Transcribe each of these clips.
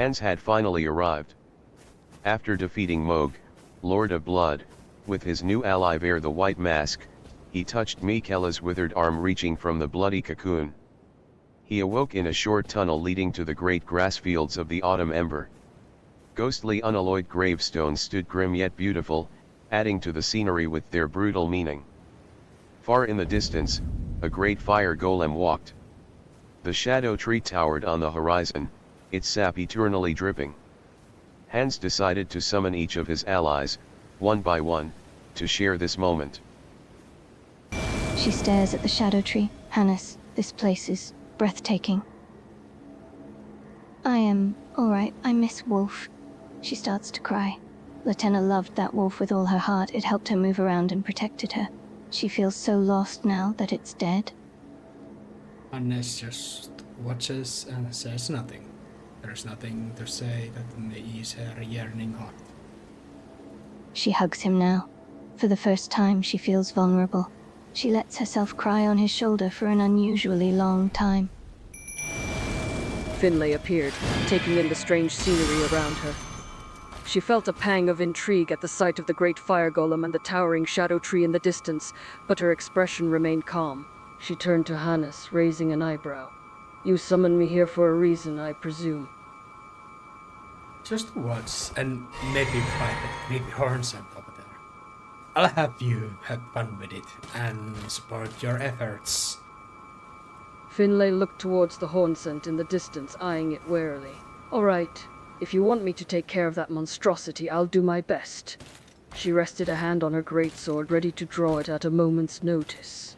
Hans had finally arrived. After defeating Moog, Lord of Blood, with his new ally Bear the White Mask, he touched Mikaela's withered arm reaching from the bloody cocoon. He awoke in a short tunnel leading to the great grass fields of the autumn ember. Ghostly unalloyed gravestones stood grim yet beautiful, adding to the scenery with their brutal meaning. Far in the distance, a great fire golem walked. The shadow tree towered on the horizon, its sap eternally dripping. Hans decided to summon each of his allies, one by one, to share this moment. She stares at the shadow tree. Hannes, this place is breathtaking. I am alright. I miss Wolf. She starts to cry. Latenna loved that wolf with all her heart. It helped her move around and protected her. She feels so lost now that it's dead. Hannes just watches and says nothing. There's nothing to say that may ease her yearning heart. She hugs him now. For the first time, she feels vulnerable. She lets herself cry on his shoulder for an unusually long time. Finlay appeared, taking in the strange scenery around her. She felt a pang of intrigue at the sight of the great fire golem and the towering shadow tree in the distance, but her expression remained calm. She turned to Hannes, raising an eyebrow. You summoned me here for a reason, I presume. Just watch and maybe fight that creepy Hornsent over there. I'll have you have fun with it and support your efforts. Finlay looked towards the Hornsent in the distance, eyeing it warily. All right, if you want me to take care of that monstrosity, I'll do my best. She rested a hand on her greatsword, ready to draw it at a moment's notice.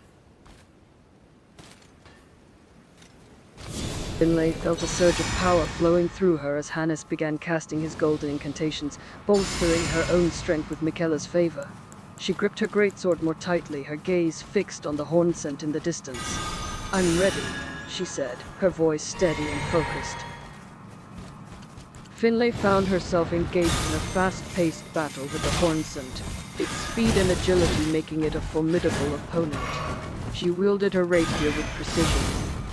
Finlay felt a surge of power flowing through her as Hannes began casting his golden incantations, bolstering her own strength with Mikaela's favor. She gripped her greatsword more tightly, her gaze fixed on the Hornsent in the distance. I'm ready, she said, her voice steady and focused. Finlay found herself engaged in a fast-paced battle with the Hornsent, its speed and agility making it a formidable opponent. She wielded her rapier with precision,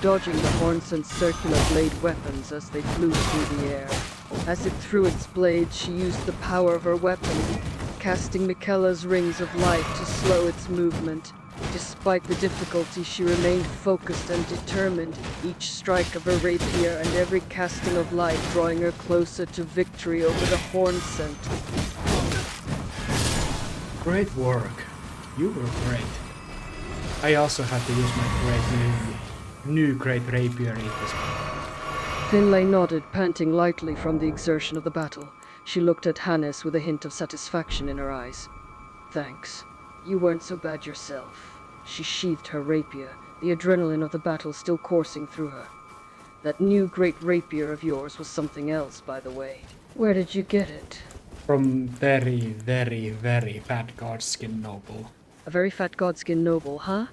dodging the Hornsent's circular blade weapons as they flew through the air. As it threw its blades, she used the power of her weapon, casting Mikaela's rings of light to slow its movement. Despite the difficulty, she remained focused and determined, each strike of her rapier and every casting of light drawing her closer to victory over the Hornsent. Great work. You were great. I also had to use my great rapier in this one. Finlay nodded, panting lightly from the exertion of the battle. She looked at Hannes with a hint of satisfaction in her eyes. Thanks. You weren't so bad yourself. She sheathed her rapier, the adrenaline of the battle still coursing through her. That new great rapier of yours was something else, by the way. Where did you get it? From very, very, very fat Godskin noble. A very fat Godskin noble, huh?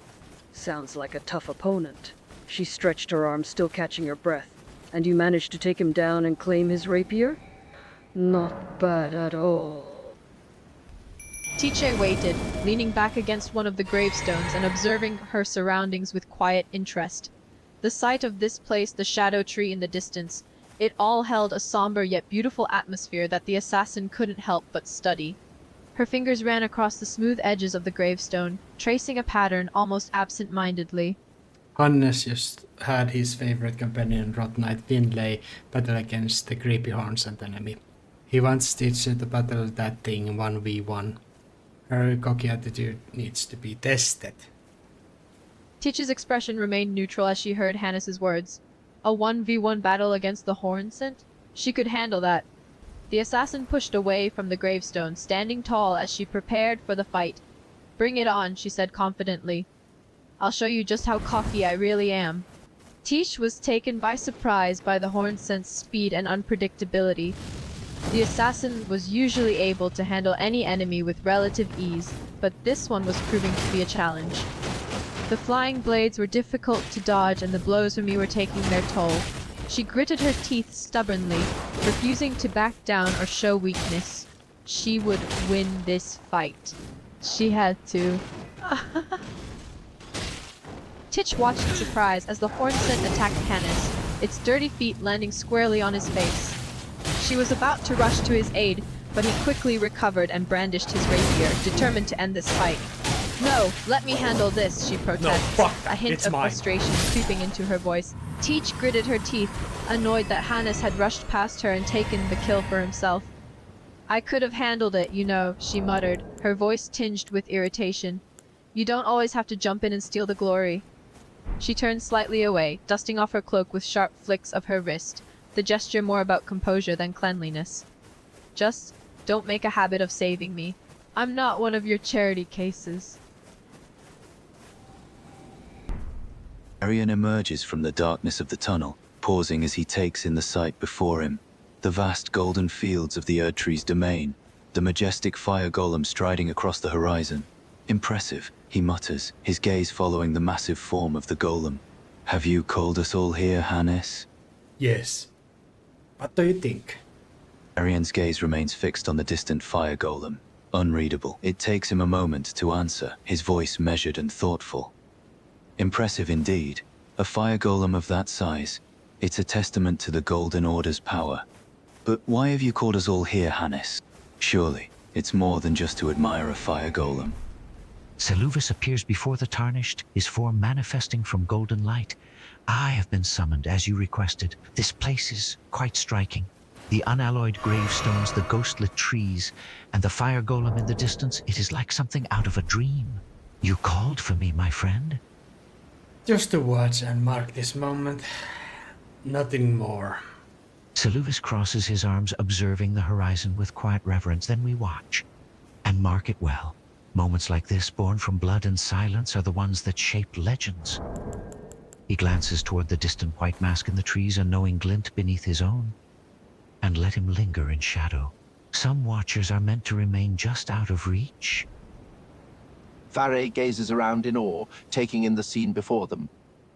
Sounds like a tough opponent. She stretched her arm, still catching her breath. And you managed to take him down and claim his rapier? Not bad at all. Tiche waited, leaning back against one of the gravestones and observing her surroundings with quiet interest. The sight of this place, the shadow tree in the distance, it all held a somber yet beautiful atmosphere that the assassin couldn't help but study. Her fingers ran across the smooth edges of the gravestone, tracing a pattern almost absent-mindedly. Hannes just had his favorite companion, Rot Knight Finlay, battle against the creepy Hornsent enemy. He wants Tiche to battle that thing 1v1. Her cocky attitude needs to be tested. Tiche's expression remained neutral as she heard Hannes's words. A 1v1 battle against the Hornsent? She could handle that. The assassin pushed away from the gravestone, standing tall as she prepared for the fight. Bring it on, she said confidently. I'll show you just how cocky I really am. Tiche was taken by surprise by the Hornsent's speed and unpredictability. The assassin was usually able to handle any enemy with relative ease, but this one was proving to be a challenge. The flying blades were difficult to dodge and the blows from me were taking their toll. She gritted her teeth stubbornly, refusing to back down or show weakness. She would win this fight. She had to. Tiche watched in surprise as the Hornsent attacked Hannes, its dirty feet landing squarely on his face. She was about to rush to his aid, but he quickly recovered and brandished his rapier, determined to end this fight. No, let me handle this, she protests, fuck that, a hint it's of mine. frustration creeping into her voice. Teach gritted her teeth, annoyed that Hannes had rushed past her and taken the kill for himself. I could have handled it, you know, she muttered, her voice tinged with irritation. You don't always have to jump in and steal the glory. She turned slightly away, dusting off her cloak with sharp flicks of her wrist, the gesture more about composure than cleanliness. Just don't make a habit of saving me. I'm not one of your charity cases. Arian emerges from the darkness of the tunnel, pausing as he takes in the sight before him. The vast golden fields of the Erdtree's domain, the majestic fire golem striding across the horizon. Impressive, he mutters, his gaze following the massive form of the golem. Have you called us all here, Hannes? Yes. What do you think? Arian's gaze remains fixed on the distant fire golem, unreadable. It takes him a moment to answer, his voice measured and thoughtful. Impressive indeed. A fire golem of that size. It's a testament to the Golden Order's power. But why have you called us all here, Hannes? Surely, it's more than just to admire a fire golem. Seluvis appears before the Tarnished, his form manifesting from golden light. I have been summoned as you requested. This place is quite striking. The unalloyed gravestones, the ghostlit trees, and the fire golem in the distance, it is like something out of a dream. You called for me, my friend? Just to watch and mark this moment. Nothing more. Seluvis crosses his arms, observing the horizon with quiet reverence. Then we watch and mark it well. Moments like this, born from blood and silence, are the ones that shape legends. He glances toward the distant white mask in the trees, a knowing glint beneath his own, and let him linger in shadow. Some watchers are meant to remain just out of reach. Varé gazes around in awe, taking in the scene before them.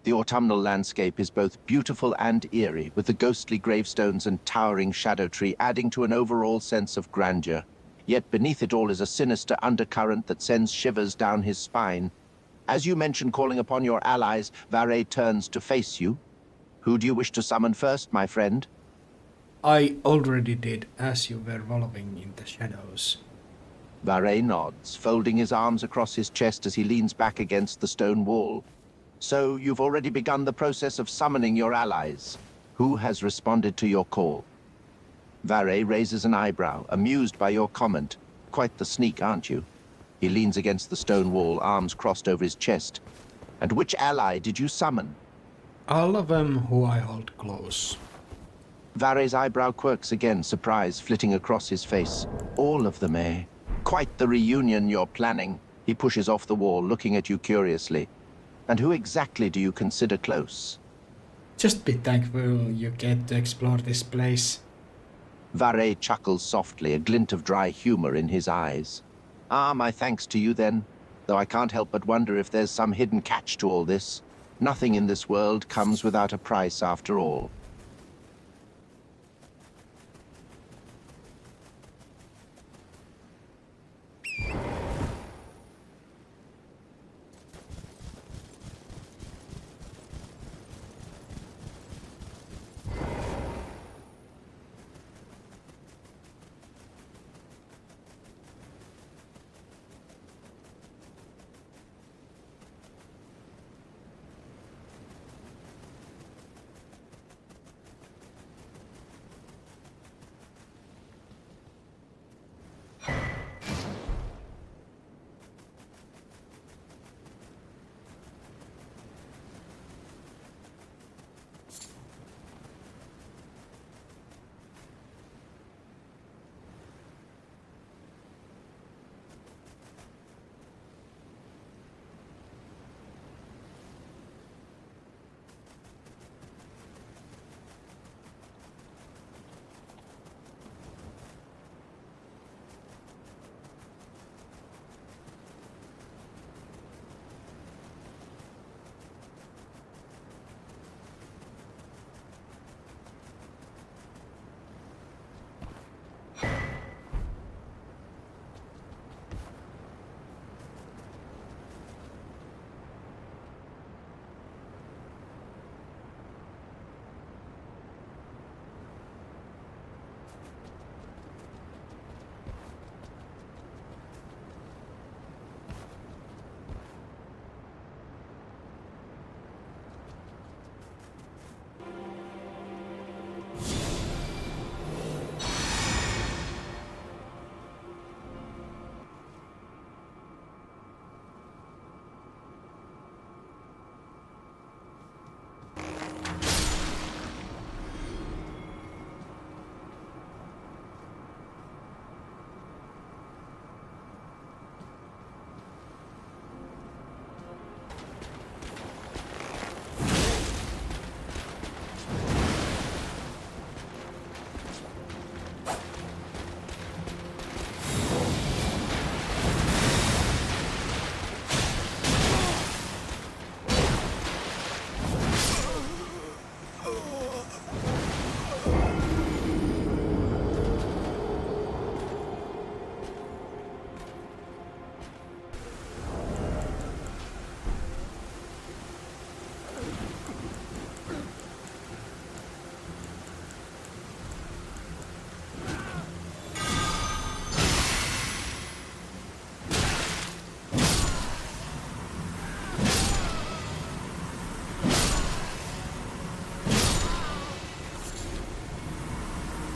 The autumnal landscape is both beautiful and eerie, with the ghostly gravestones and towering shadow tree adding to an overall sense of grandeur. Yet beneath it all is a sinister undercurrent that sends shivers down his spine. As you mentioned calling upon your allies, Varé turns to face you. Who do you wish to summon first, my friend? I already did, as you were wallowing in the shadows. Varé nods, folding his arms across his chest as he leans back against the stone wall. So you've already begun the process of summoning your allies. Who has responded to your call? Varé raises an eyebrow, amused by your comment. Quite the sneak, aren't you? He leans against the stone wall, arms crossed over his chest. And which ally did you summon? All of them who I hold close. Varé's eyebrow quirks again, surprise flitting across his face. All of them, eh? Quite the reunion you're planning. He pushes off the wall, looking at you curiously. And who exactly do you consider close? Just be thankful you get to explore this place. Varé chuckles softly, a glint of dry humor in his eyes. Ah, my thanks to you then. Though I can't help but wonder if there's some hidden catch to all this. Nothing in this world comes without a price after all.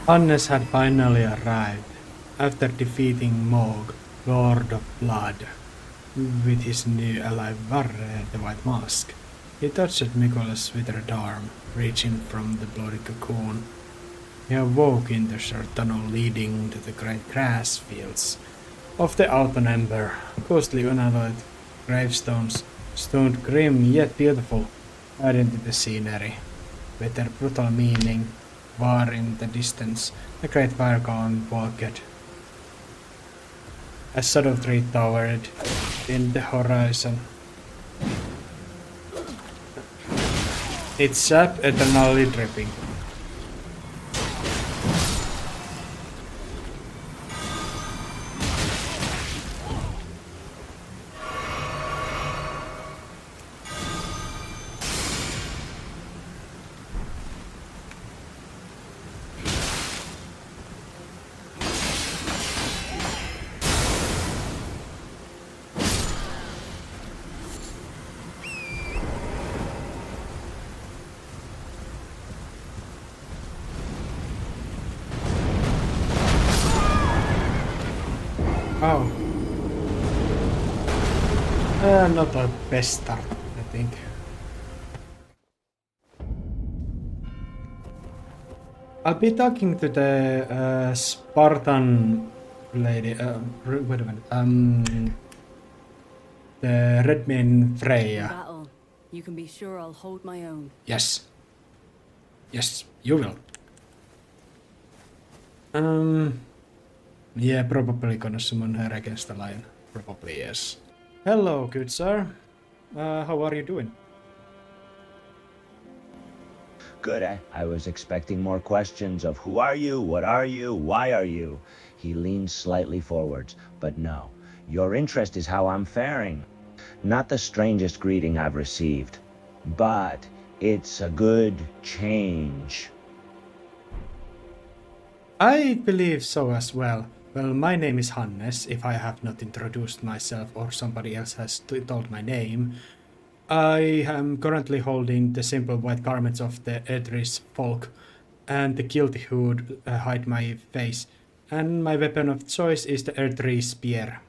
Hannes had finally arrived, after defeating Mog, Lord of Blood, with his new ally Varre, the White Mask. He touched Mikola's withered arm, reaching from the bloody cocoon. He awoke in the short tunnel leading to the great grass fields of the Alton Ember. Ghostly unalloyed gravestones stood grim yet beautiful, adding to the scenery. With their brutal meaning, far in the distance, a great fire golem walked. A shadow tree towered in the horizon, its sap eternally dripping. Oh. Not the best start, I think. I'll be talking to the Spartan lady. Wait a minute. The Redmane Freya. Battle. You can be sure I'll hold my own. Yes. Yes, you will. Yeah, probably gonna summon her against the lion. Probably yes. Hello, good sir. How are you doing? Good, eh? I was expecting more questions of who are you, what are you, why are you? He leaned slightly forwards, but no. Your interest is how I'm faring. Not the strangest greeting I've received, but it's a good change. I believe so as well. Well, my name is Hannes, if I have not introduced myself or somebody else has told my name. I am currently holding the simple white garments of the Edris folk, and the guilty hood hide my face, and my weapon of choice is the Erdtree spear.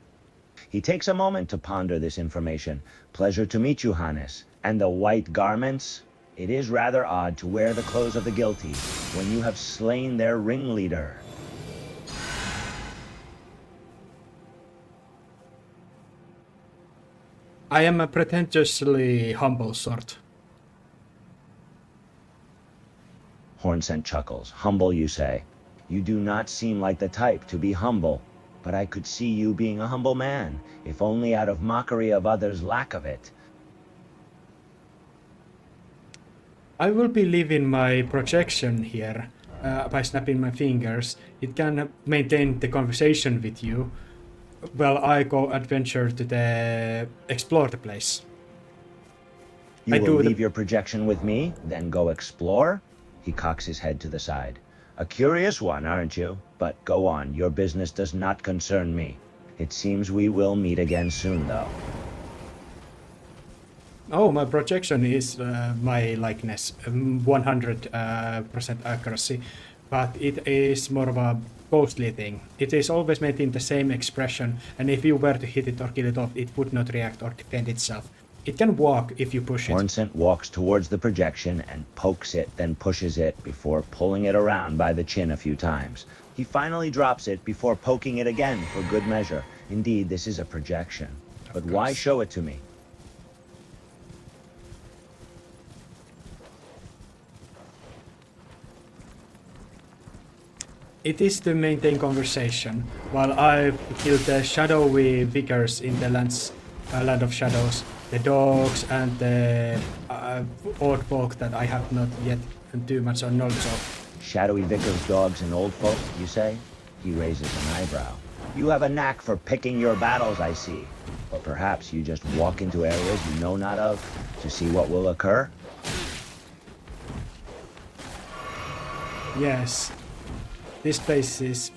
He takes a moment to ponder this information. Pleasure to meet you, Hannes. And the white garments? It is rather odd to wear the clothes of the guilty when you have slain their ringleader. I am a pretentiously humble sort. Hornsent chuckles. Humble, you say? You do not seem like the type to be humble, but I could see you being a humble man, if only out of mockery of others' lack of it. I will be leaving my projection here by snapping my fingers. It can maintain the conversation with you while I go adventure to explore the place. You will leave your projection with me, then go explore? He cocks his head to the side. A curious one, aren't you? But go on, your business does not concern me. It seems we will meet again soon, though. Oh, my projection is my likeness, 100% accuracy, but it is more of a ghostly thing. It is always making the same expression, and if you were to hit it or kill it off, it would not react or defend itself. It can walk if you push it. Hornsent walks towards the projection and pokes it, then pushes it before pulling it around by the chin a few times. He finally drops it before poking it again for good measure. Indeed, this is a projection. But why show it to me? It is to maintain conversation, while I kill the shadowy figures in the land of shadows, the dogs and the old folk that I have not yet too much knowledge of. Shadowy vicars, dogs, and old folk, you say? He raises an eyebrow. You have a knack for picking your battles, I see. Or perhaps you just walk into areas you know not of to see what will occur? Yes. This place is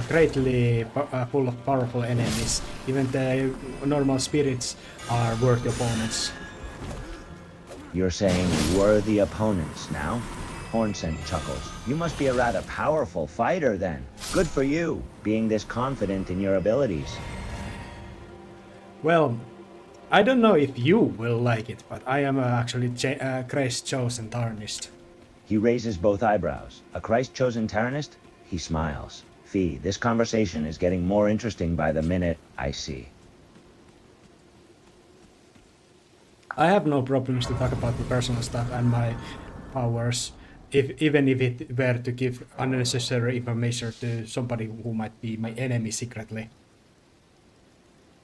greatly full of powerful enemies. Even the normal spirits are worthy opponents. You're saying worthy opponents now? Hornsent chuckles. You must be a rather powerful fighter then. Good for you, being this confident in your abilities. Well, I don't know if you will like it, but I am actually Christ chosen tarnished. He raises both eyebrows. A Christ-chosen Terranist? He smiles. Fee, this conversation is getting more interesting by the minute, I see. I have no problems to talk about the personal stuff and my powers, even if it were to give unnecessary information to somebody who might be my enemy secretly.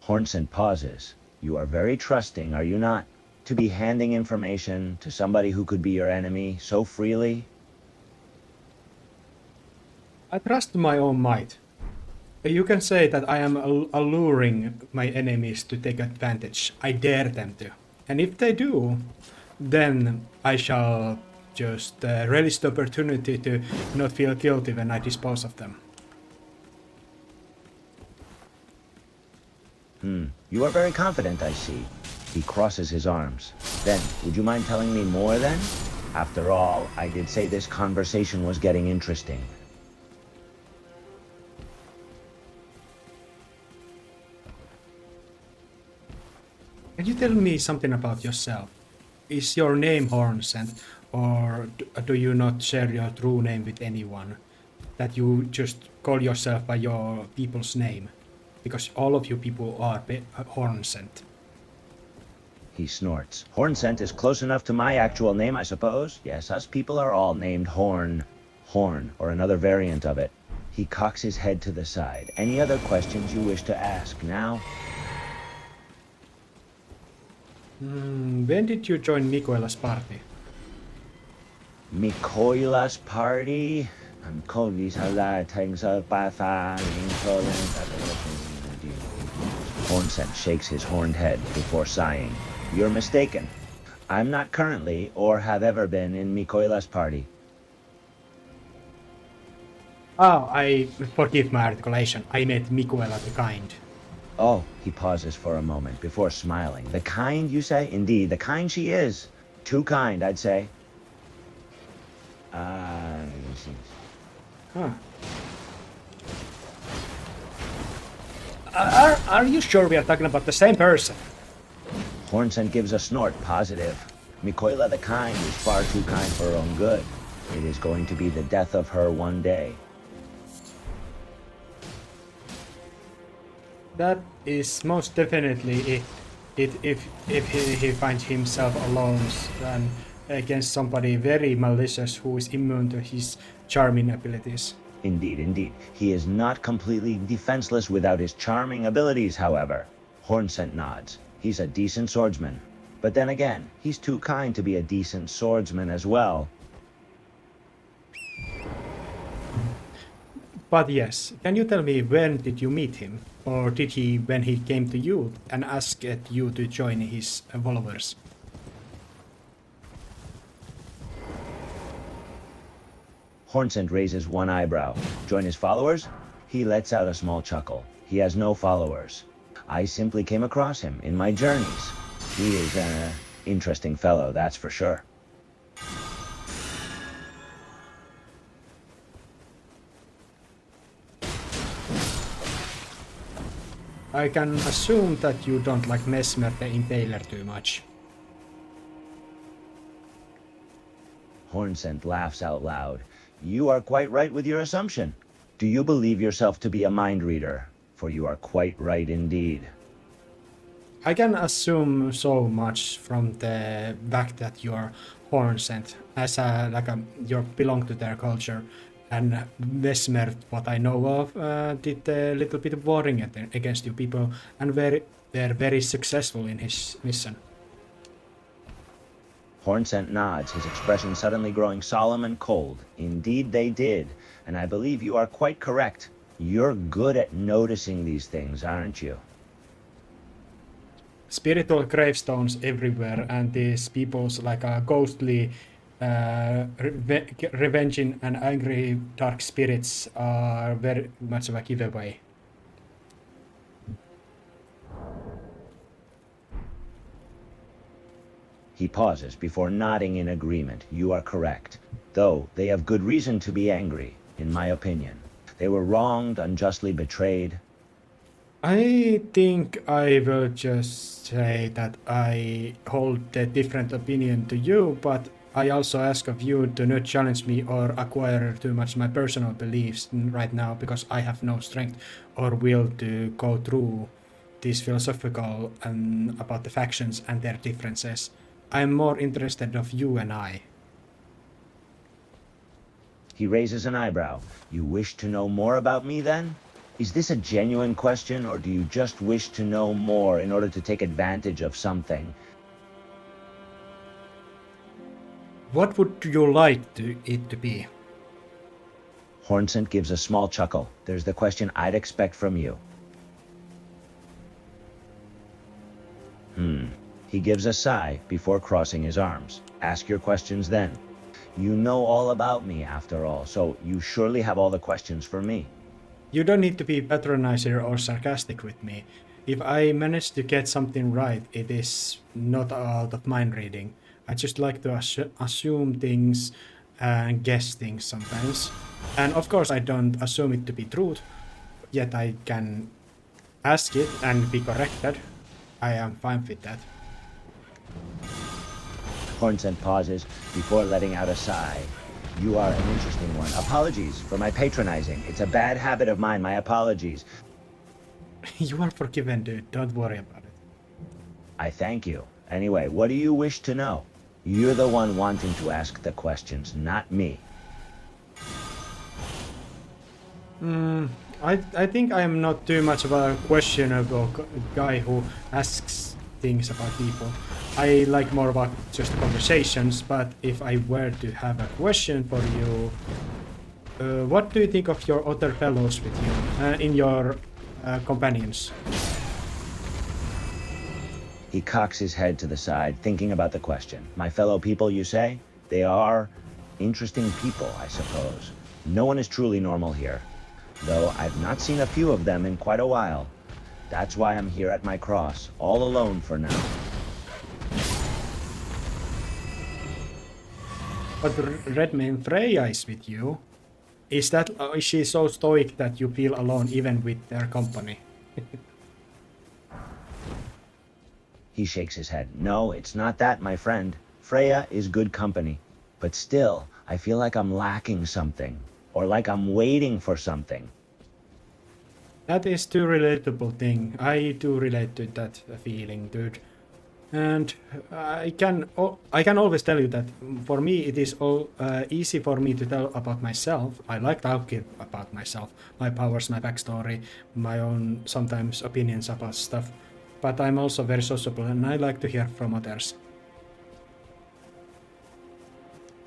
Hornsent pauses. You are very trusting, are you not? To be handing information to somebody who could be your enemy so freely? I trust my own might. You can say that I am alluring my enemies to take advantage. I dare them to. And if they do, then I shall just relish the opportunity to not feel guilty when I dispose of them. You are very confident, I see. He crosses his arms. Then, would you mind telling me more then? After all, I did say this conversation was getting interesting. Can you tell me something about yourself? Is your name Hornsent, or do you not share your true name with anyone? That you just call yourself by your people's name? Because all of you people are Hornsent. He snorts. Hornsent is close enough to my actual name, I suppose. Yes, us people are all named Horn, or another variant of it. He cocks his head to the side. Any other questions you wish to ask now? When did you join Mikoela's party? Mikoela's party? Hornsent shakes his horned head before sighing. You're mistaken. I'm not currently, or have ever been, in Mikoela's party. Oh, I forgive my articulation. I meant Mikoela the Kind. Oh, he pauses for a moment before smiling. The kind, you say? Indeed, the kind she is. Too kind, I'd say. Huh. Are you sure we are talking about the same person? Hornsent gives a snort, positive. Mikoela the Kind is far too kind for her own good. It is going to be the death of her one day. That is most definitely it if he finds himself alone and against somebody very malicious who is immune to his charming abilities. Indeed, indeed. He is not completely defenseless without his charming abilities, however. Hornsent nods. He's a decent swordsman. But then again, he's too kind to be a decent swordsman as well. But yes, can you tell me when did you meet him? Or did he when he came to you and asked you to join his followers? Hornsent raises one eyebrow. Join his followers? He lets out a small chuckle. He has no followers. I simply came across him in my journeys. He is an interesting fellow, that's for sure. I can assume that you don't like Mesmer the Impaler too much. Hornsent laughs out loud. You are quite right with your assumption. Do you believe yourself to be a mind reader? For you are quite right indeed. I can assume so much from the fact that you're Hornsent, as you belong to their culture, and Mesmer, what I know of, did a little bit of warring against you people, and they're very successful in his mission. Hornsent nods, his expression suddenly growing solemn and cold. Indeed they did, and I believe you are quite correct. You're good at noticing these things, aren't you? Spiritual gravestones everywhere, and these people's ghostly, revenging and angry dark spirits are very much of a giveaway. He pauses before nodding in agreement. You are correct. Though they have good reason to be angry, in my opinion. They were wronged, unjustly betrayed. I think I will just say that I hold a different opinion to you, but I also ask of you to not challenge me or acquire too much my personal beliefs right now, because I have no strength or will to go through these philosophical and about the factions and their differences. I'm more interested of you and I. He raises an eyebrow. You wish to know more about me, then? Is this a genuine question, or do you just wish to know more in order to take advantage of something? What would you like it to be? Hornsent gives a small chuckle. There's the question I'd expect from you. He gives a sigh before crossing his arms. Ask your questions then. You know all about me, after all, so you surely have all the questions for me. You don't need to be patronizing or sarcastic with me. If I manage to get something right, it is not out of mind reading. I just like to assume things and guess things sometimes. And of course I don't assume it to be truth, yet I can ask it and be corrected. I am fine with that. Hornsent pauses before letting out a sigh. You are an interesting one. Apologies for my patronizing. It's a bad habit of mine. My apologies. You are forgiven, dude. Don't worry about it. I thank you. Anyway, what do you wish to know? You're the one wanting to ask the questions, not me. I think I am not too much of a questionable guy who asks things about people. I like more about just conversations, but if I were to have a question for you, what do you think of your other fellows with you, in your companions? He cocks his head to the side, thinking about the question. My fellow people, you say? They are interesting people, I suppose. No one is truly normal here, though I've not seen a few of them in quite a while. That's why I'm here at my cross, all alone for now. But Redmane Freya is with you. Is she so stoic that you feel alone even with their company? He shakes his head. No, it's not that, my friend. Freya is good company. But still, I feel like I'm lacking something. Or like I'm waiting for something. That is too relatable thing. I do relate to that feeling, dude. And I can always tell you that for me it is easy for me to tell about myself. I like talking about myself, my powers, my backstory, my own sometimes opinions about stuff. But I'm also very sociable and I like to hear from others.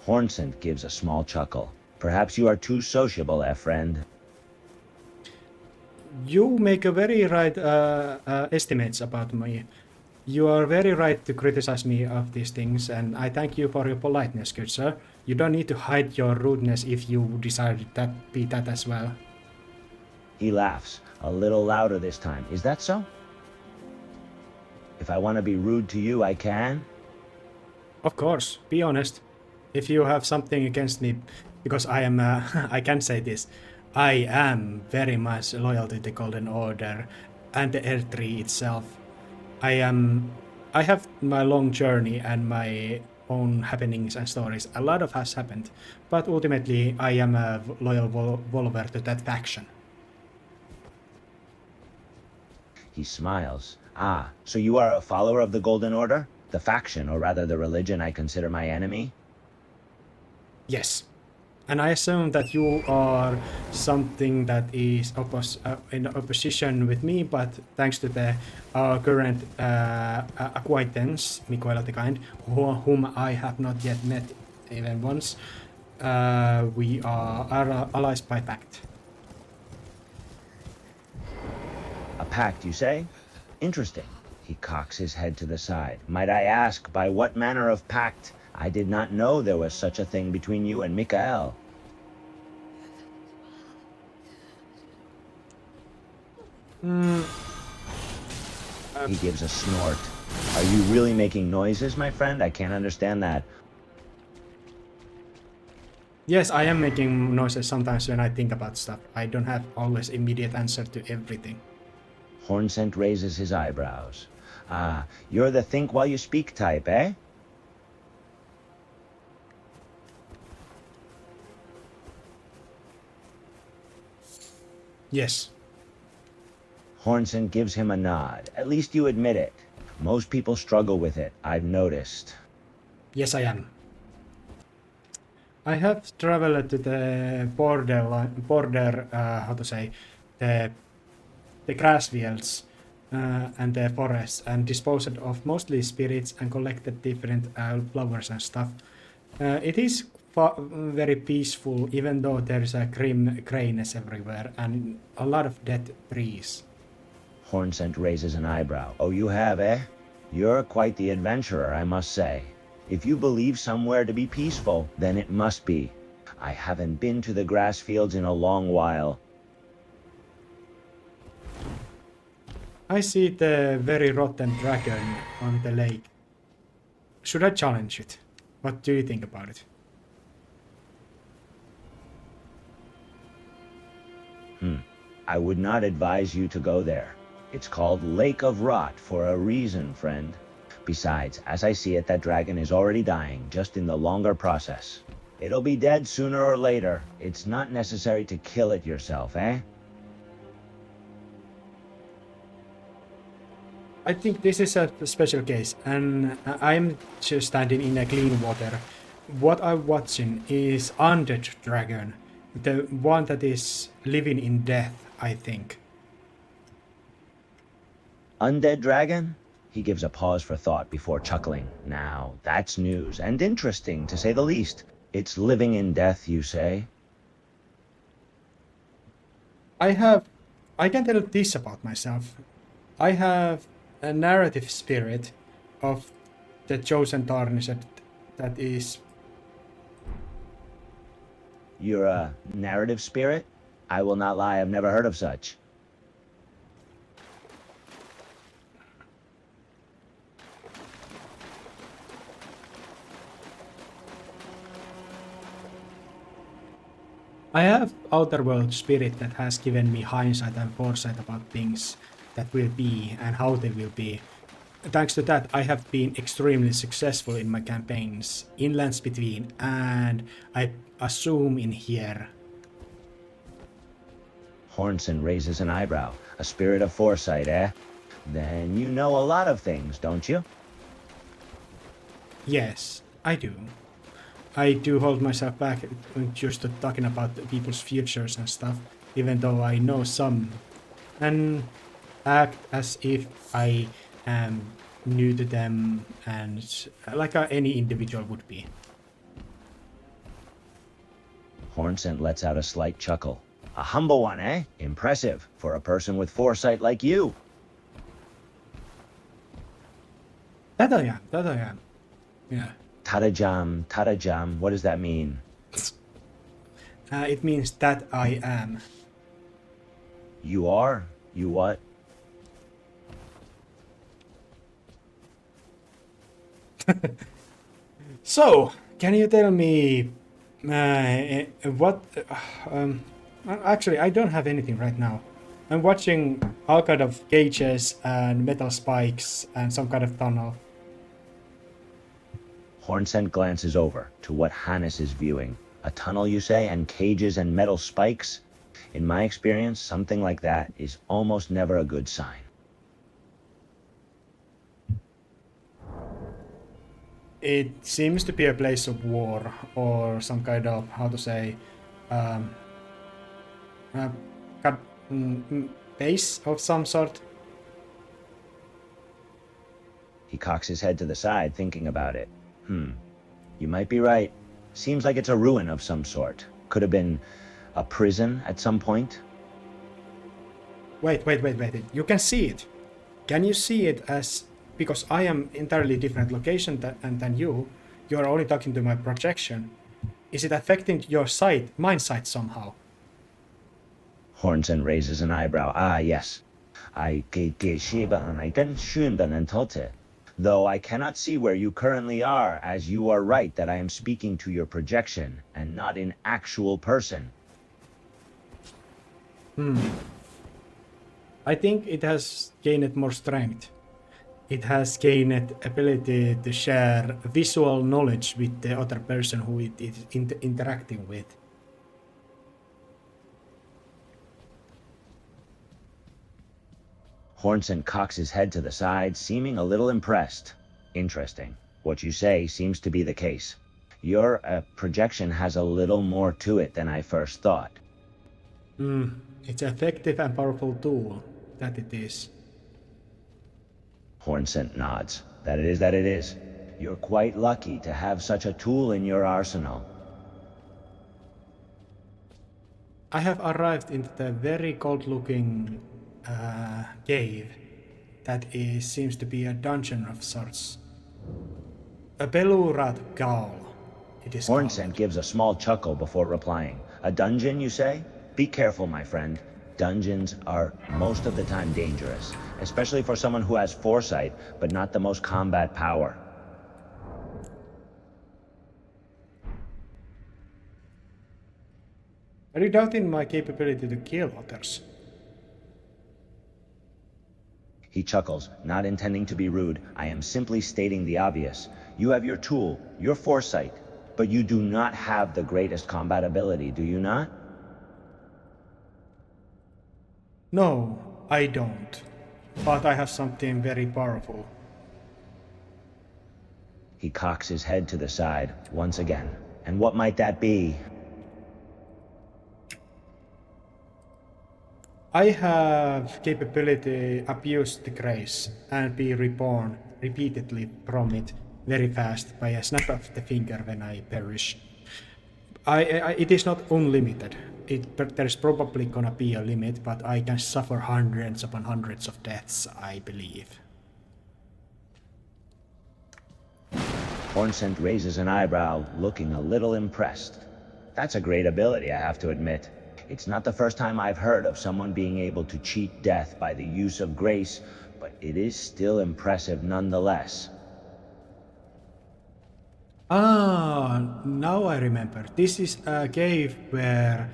Hornsent gives a small chuckle. Perhaps you are too sociable, friend. You make a very right estimates about me. You are very right to criticize me of these things, and I thank you for your politeness, good sir. You don't need to hide your rudeness if you desire that be that as well. He laughs, a little louder this time. Is that so? If I want to be rude to you, I can? Of course, be honest. If you have something against me, because I am, I can say this, I am very much loyal to the Golden Order and the Earth Tree itself. I have my long journey and my own happenings and stories. A lot of has happened, but ultimately I am a loyal follower to that faction. He smiles. Ah, so you are a follower of the Golden Order? The faction, or rather the religion I consider my enemy? Yes. And I assume that you are something that is in opposition with me, but thanks to the current acquaintance, Mikoela the Kind, whom I have not yet met even once, we are allies by pact. A pact, you say? Interesting. He cocks his head to the side. Might I ask, by what manner of pact? I did not know there was such a thing between you and Mikael. He gives a snort. Are you really making noises, my friend? I can't understand that. Yes, I am making noises sometimes when I think about stuff. I don't have always immediate answer to everything. Hornsent raises his eyebrows. Ah, you're the think while you speak type, eh? Yes. Hornsent gives him a nod. At least you admit it. Most people struggle with it, I've noticed. Yes, I am. I have traveled to the border, how to say, the grass fields and the forests, and disposed of mostly spirits and collected different flowers and stuff. It is very peaceful, even though there is a grim grayness everywhere and a lot of dead trees. Hornsent raises an eyebrow. Oh, you have, eh? You're quite the adventurer, I must say. If you believe somewhere to be peaceful, then it must be. I haven't been to the grass fields in a long while. I see the very rotten dragon on the lake. Should I challenge it? What do you think about it? I would not advise you to go there. It's called Lake of Rot for a reason, friend. Besides, as I see it, that dragon is already dying, just in the longer process. It'll be dead sooner or later. It's not necessary to kill it yourself, eh? I think this is a special case, and I'm just standing in a clean water. What I'm watching is Undead Dragon, the one that is living in death, I think. Undead dragon? He gives a pause for thought before chuckling. Now, that's news, and interesting, to say the least. It's living in death, you say? I can tell this about myself. I have a narrative spirit of the chosen tarnished that is... You're a narrative spirit? I will not lie, I've never heard of such. I have outer world spirit that has given me hindsight and foresight about things that will be and how they will be. Thanks to that, I have been extremely successful in my campaigns, in Lands Between, and I assume in here. Hornsent raises an eyebrow. A spirit of foresight, eh? Then you know a lot of things, don't you? Yes, I do. I do hold myself back when just talking about people's futures and stuff, even though I know some, and act as if I am new to them and like any individual would be. Hornsent lets out a slight chuckle. A humble one, eh? Impressive for a person with foresight like you. That I am. Yeah. Tadajam, what does that mean? It means that I am. You are? You what? So, can you tell me what... actually, I don't have anything right now. I'm watching all kind of cages and metal spikes and some kind of tunnel. Hornsent glances over to what Hannes is viewing. A tunnel, you say, and cages and metal spikes? In my experience, something like that is almost never a good sign. It seems to be a place of war, or some kind of, how to say, base of some sort. He cocks his head to the side, thinking about it. You might be right. Seems like it's a ruin of some sort. Could have been a prison at some point. Wait. You can see it. Can you see it as... Because I am entirely different location than you. You are only talking to my projection. Is it affecting your sight, mind sight somehow? Hornsent raises an eyebrow. Ah, yes. Though I cannot see where you currently are, as you are right that I am speaking to your projection, and not in actual person. I think it has gained more strength. It has gained ability to share visual knowledge with the other person who it is interacting with. Hornsent cocks his head to the side, seeming a little impressed. Interesting. What you say seems to be the case. Your projection has a little more to it than I first thought. It's an effective and powerful tool, that it is. Hornsent nods. That it is, that it is. You're quite lucky to have such a tool in your arsenal. I have arrived into the very cold-looking cave that seems to be a dungeon of sorts. A Belurat Gaol, it is Hornsent called. gives a small chuckle before replying. A dungeon, you say? Be careful, my friend. Dungeons are most of the time dangerous, especially for someone who has foresight, but not the most combat power. Are you doubting my capability to kill others? He chuckles, not intending to be rude. I am simply stating the obvious. You have your tool, your foresight, but you do not have the greatest combat ability, do you not? No, I don't. But I have something very powerful. He cocks his head to the side, once again. And what might that be? I have capability abuse the grace and be reborn repeatedly from it very fast by a snap of the finger when I perish. It is not unlimited. There's probably gonna be a limit, but I can suffer hundreds upon hundreds of deaths, I believe. Hornsent raises an eyebrow, looking a little impressed. That's a great ability, I have to admit. It's not the first time I've heard of someone being able to cheat death by the use of grace, but it is still impressive nonetheless. Now I remember. This is a cave where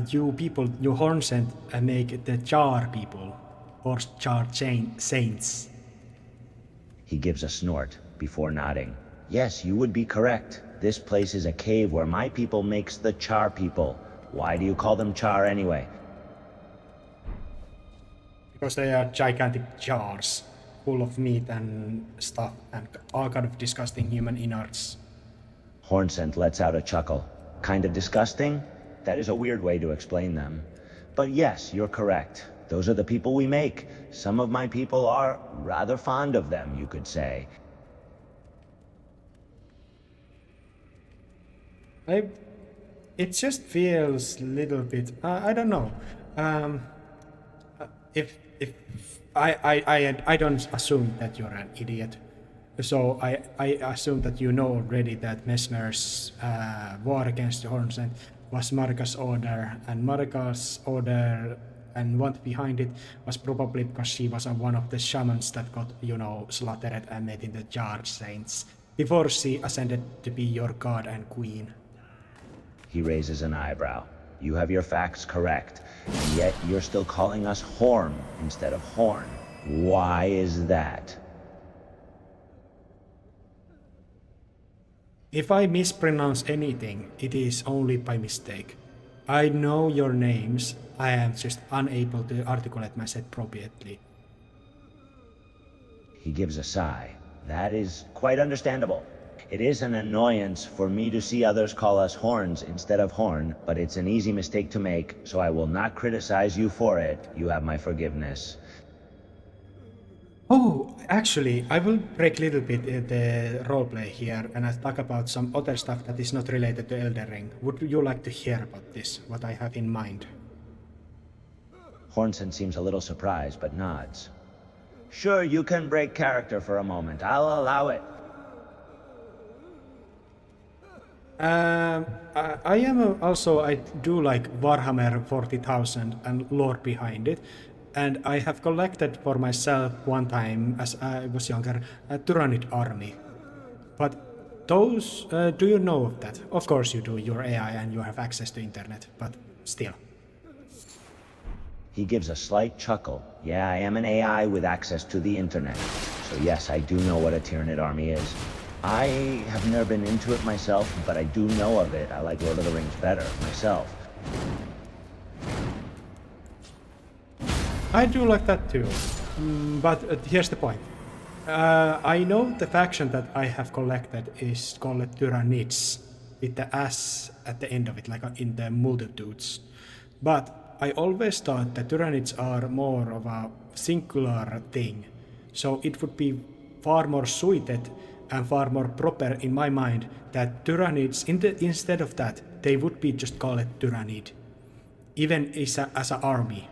you Hornsent make the Jar people, or Jar Saints. He gives a snort before nodding. Yes, you would be correct. This place is a cave where my people makes the Char people. Why do you call them Char anyway? Because they are gigantic jars full of meat and stuff and all kind of disgusting human innards. Hornsent lets out a chuckle. Kind of disgusting? That is a weird way to explain them. But yes, you're correct. Those are the people we make. Some of my people are rather fond of them, you could say. It just feels a little bit. I don't know. If I don't assume that you're an idiot, so I assume that you know already that Messmer's war against the Hornsent was Marika's order, and Marika's order and what behind it was probably because she was one of the shamans that got, slaughtered and made into Jar Saints before she ascended to be your god and queen. He raises an eyebrow. You have your facts correct, and yet you're still calling us Horn instead of Horn. Why is that? If I mispronounce anything, it is only by mistake. I know your names, I am just unable to articulate myself appropriately. He gives a sigh. That is quite understandable. It is an annoyance for me to see others call us Horns instead of Horn, but it's an easy mistake to make, so I will not criticize you for it. You have my forgiveness. Oh, actually, I will break a little bit the roleplay here and I'll talk about some other stuff that is not related to Elden Ring. Would you like to hear about this, what I have in mind? Hornsent seems a little surprised, but nods. Sure, you can break character for a moment. I'll allow it. I do like Warhammer 40,000 and lore behind it, And I have collected for myself one time, as I was younger, a Tyrannid army. But those, do you know of that? Of course you do, you're AI and you have access to internet, but still. He gives a slight chuckle. Yeah, I am an AI with access to the internet. So yes, I do know what a Tyranid army is. I have never been into it myself, but I do know of it. I like Lord of the Rings better, myself. I do like that too. But here's the point. I know the faction that I have collected is called Tyrannids, with the S at the end of it, like in the multitudes. But I always thought that Tyrannids are more of a singular thing, so it would be far more suited and far more proper in my mind that Tyrannids, instead of that, they would be just called Tyrannid, even as an army.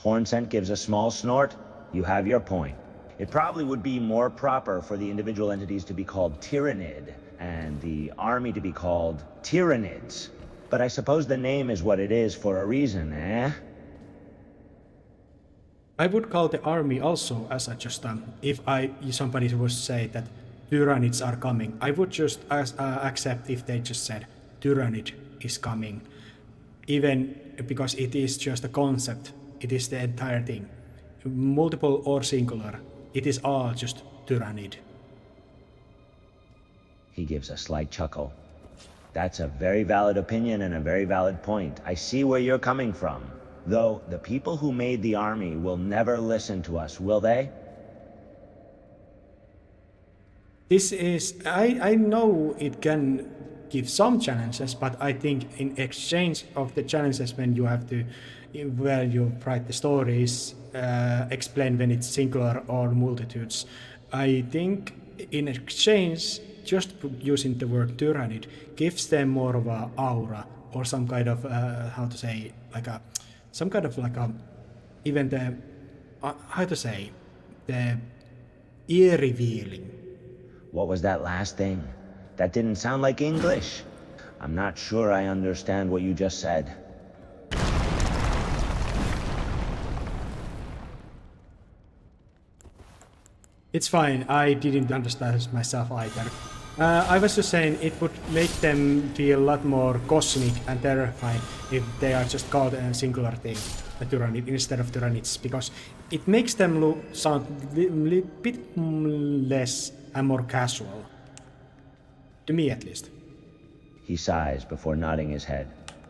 Hornsent gives a small snort. You have your point. It probably would be more proper for the individual entities to be called Tyrannid, and the army to be called Tyrannids. But I suppose the name is what it is for a reason, eh? I would call the army also as a just if somebody would say that Tyrannids are coming, I would just accept if they just said Tyrannid is coming, even because it is just a concept. It is the entire thing, multiple or singular. It is all just Tyrannid. He gives a slight chuckle. That's a very valid opinion and a very valid point. I see where you're coming from. Though, the people who made the army will never listen to us, will they? This is... I know it can give some challenges, but I think in exchange of the challenges when you have to... where you write the stories, explain when it's singular or multitudes, I think in exchange, just using the word Tyrannid gives them more of a aura or some kind of how to say, like a some kind of like a even the how to say, the eerie feeling. What was that last thing? That didn't sound like English. I'm not sure I understand what you just said. It's fine, I didn't understand myself either. I was just saying it would make them feel a lot more cosmic and terrifying if they are just called a singular thing, a Tyrannid, instead of Tyrannids, because it makes them sound a bit less and more casual. To me, at least. He sighs before nodding his head.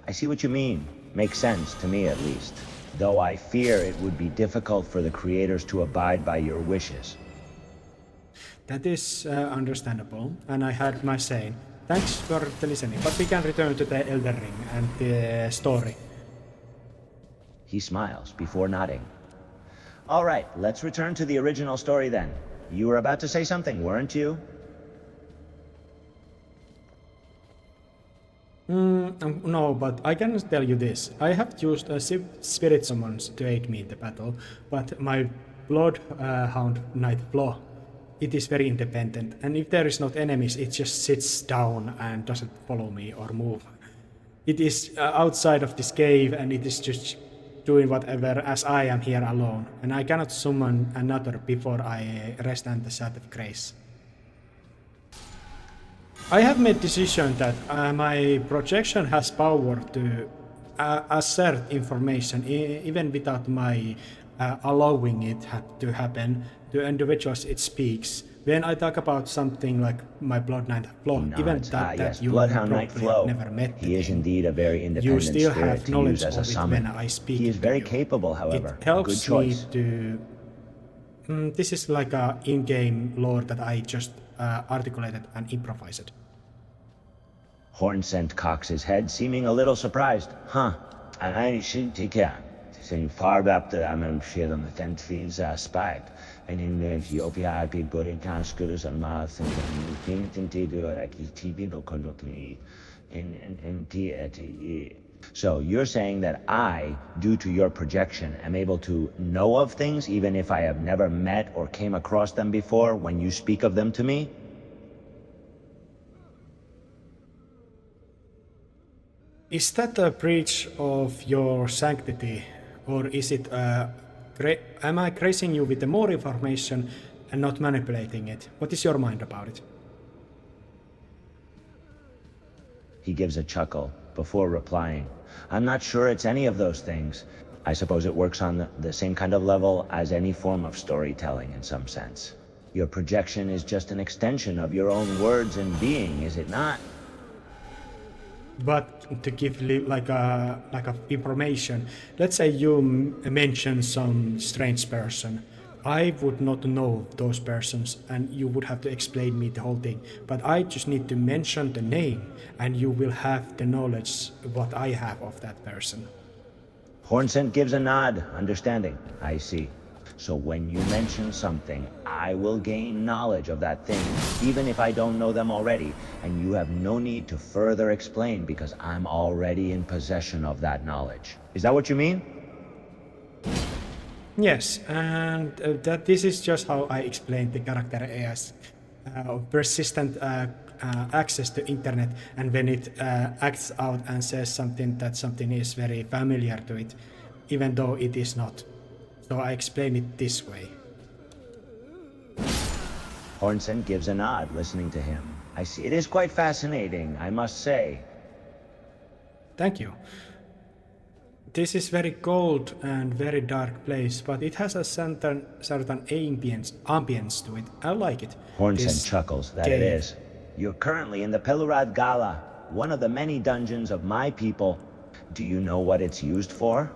I see what you mean. Makes sense, to me at least. Though I fear it would be difficult for the creators to abide by your wishes. That is understandable, and I had my say. Thanks for the listening, but we can return to the Elden Ring and the story. He smiles before nodding. All right, let's return to the original story then. You were about to say something, weren't you? No, but I can tell you this. I have used spirit summons to aid me in the battle, but my Bloodhound Knight Flaw, it is very independent, and if there is not enemies, it just sits down and doesn't follow me or move. It is outside of this cave, and it is just doing whatever as I am here alone, and I cannot summon another before I rest and the Sat of Grace. I have made decision that my projection has power to assert information even without my allowing it to happen to individuals it speaks. When I talk about something like my Bloodhound Flow, even that yes, you Bloodhound Knight Flow. never met, he is indeed a very independent you still spirit have to knowledge use as a of it summon. when I speak. He is very to you. capable, however. It helps Good choice. me to. This is like a in-game lore that I just articulated and improvised. Hornsent cocks his head, seeming a little surprised. Huh. I should take care. Saying far back that I'm sure on the 10th fields aspect. And in Ethiopia, people in Kanskus and Math and anything to do like TV locally in TATE. So you're saying that I, due to your projection, am able to know of things even if I have never met or came across them before when you speak of them to me? Is that a breach of your sanctity or is it am I gracing you with the more information and not manipulating it? What is your mind about it? He gives a chuckle before replying. I'm not sure it's any of those things. I suppose it works on the same kind of level as any form of storytelling in some sense. Your projection is just an extension of your own words and being, is it not? But to give like a information, let's say you mention some strange person. I would not know those persons, and you would have to explain me the whole thing. But I just need to mention the name, and you will have the knowledge what I have of that person. Hornsent gives a nod, understanding. I see. So when you mention something, I will gain knowledge of that thing, even if I don't know them already, and you have no need to further explain because I'm already in possession of that knowledge. Is that what you mean? Yes, and that this is just how I explained the character as persistent access to internet, and when it acts out and says something that something is very familiar to it, even though it is not. So I explain it this way. Hornsent gives a nod, listening to him. I see. It is quite fascinating, I must say. Thank you. This is very cold and very dark place, but it has a certain ambience to it. I like it. Hornsent chuckles, that it is. You're currently in the Pelurad Gala, one of the many dungeons of my people. Do you know what it's used for?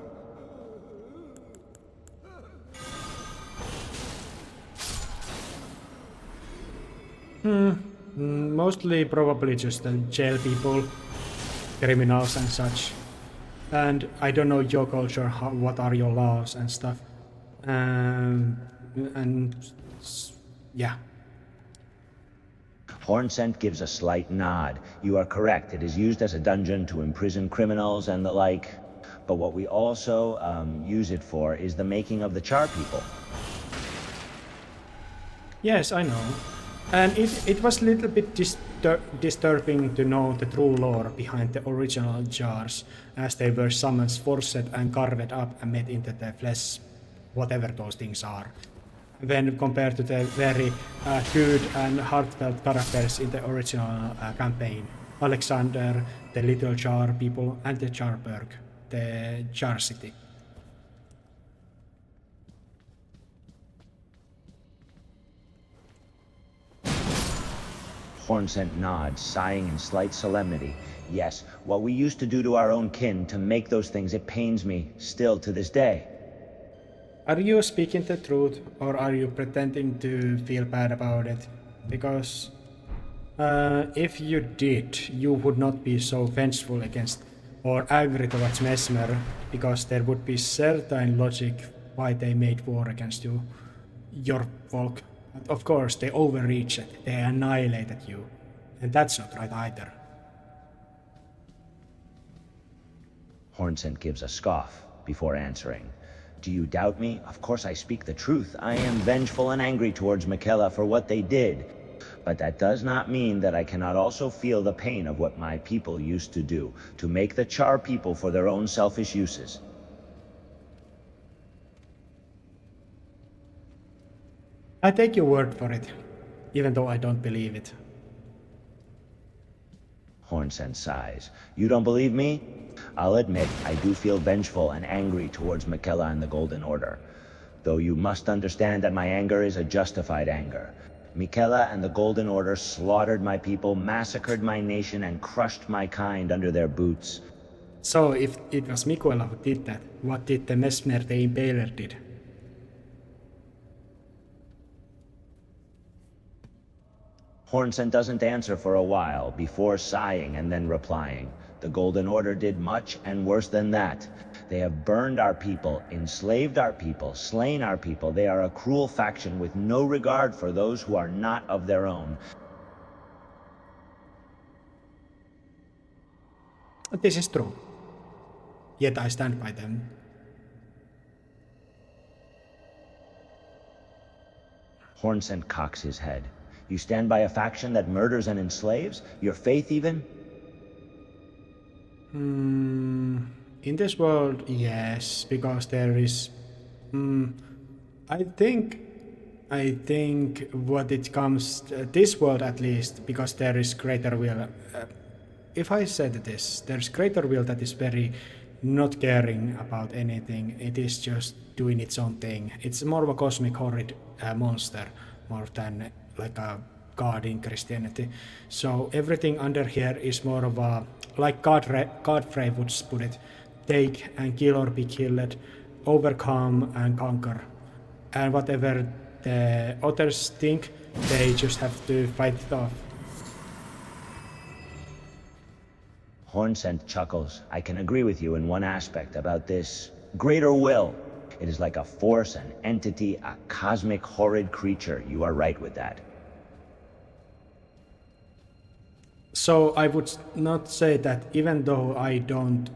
Mostly probably just jail people, criminals and such. And I don't know your culture, what are your laws and stuff. Yeah. Hornsent gives a slight nod. You are correct. It is used as a dungeon to imprison criminals and the like. But what we also use it for is the making of the Char people. Yes, I know. And it was a little bit disturbing to know the true lore behind the original jars, as they were summoned, forced and carved up and made into the flesh, whatever those things are. When compared to the very good and heartfelt characters in the original campaign. Alexander, the little Jar people, and the Jarburg, the Jar city. Hornsent nods, sighing in slight solemnity. Yes, what we used to do to our own kin to make those things, it pains me, still to this day. Are you speaking the truth, or are you pretending to feel bad about it? Because if you did, you would not be so vengeful against or angry towards Mesmer, because there would be certain logic why they made war against you, your folk. Of course, they overreached it, they annihilated you, and that's not right either. Hornsent gives a scoff before answering. Do you doubt me? Of course I speak the truth. I am vengeful and angry towards Michaela for what they did. But that does not mean that I cannot also feel the pain of what my people used to do, to make the Char people for their own selfish uses. I take your word for it, even though I don't believe it. Hornsent sighs. You don't believe me? I'll admit, I do feel vengeful and angry towards Michaela and the Golden Order. Though you must understand that my anger is a justified anger. Michaela and the Golden Order slaughtered my people, massacred my nation, and crushed my kind under their boots. So if it was Michaela who did that, what did the Mesmer the Impaler did? Hornsent doesn't answer for a while, before sighing and then replying. The Golden Order did much and worse than that. They have burned our people, enslaved our people, slain our people. They are a cruel faction with no regard for those who are not of their own. This is true. Yet I stand by them. Hornsent cocks his head. You stand by a faction that murders and enslaves? Your faith even? In this world, yes, because there is. I think. I think what it comes this world at least, because there is greater will. If I said this, there's greater will that is very not caring about anything. It is just doing its own thing. It's more of a cosmic horrid monster more than like a god in Christianity. So everything under here is more of a, like Godfrey would put it, take and kill or be killed, overcome and conquer. And whatever the others think, they just have to fight it off. Hornsent chuckles. I can agree with you in one aspect about this greater will. It is like a force, an entity, a cosmic horrid creature. You are right with that. So I would not say that even though I don't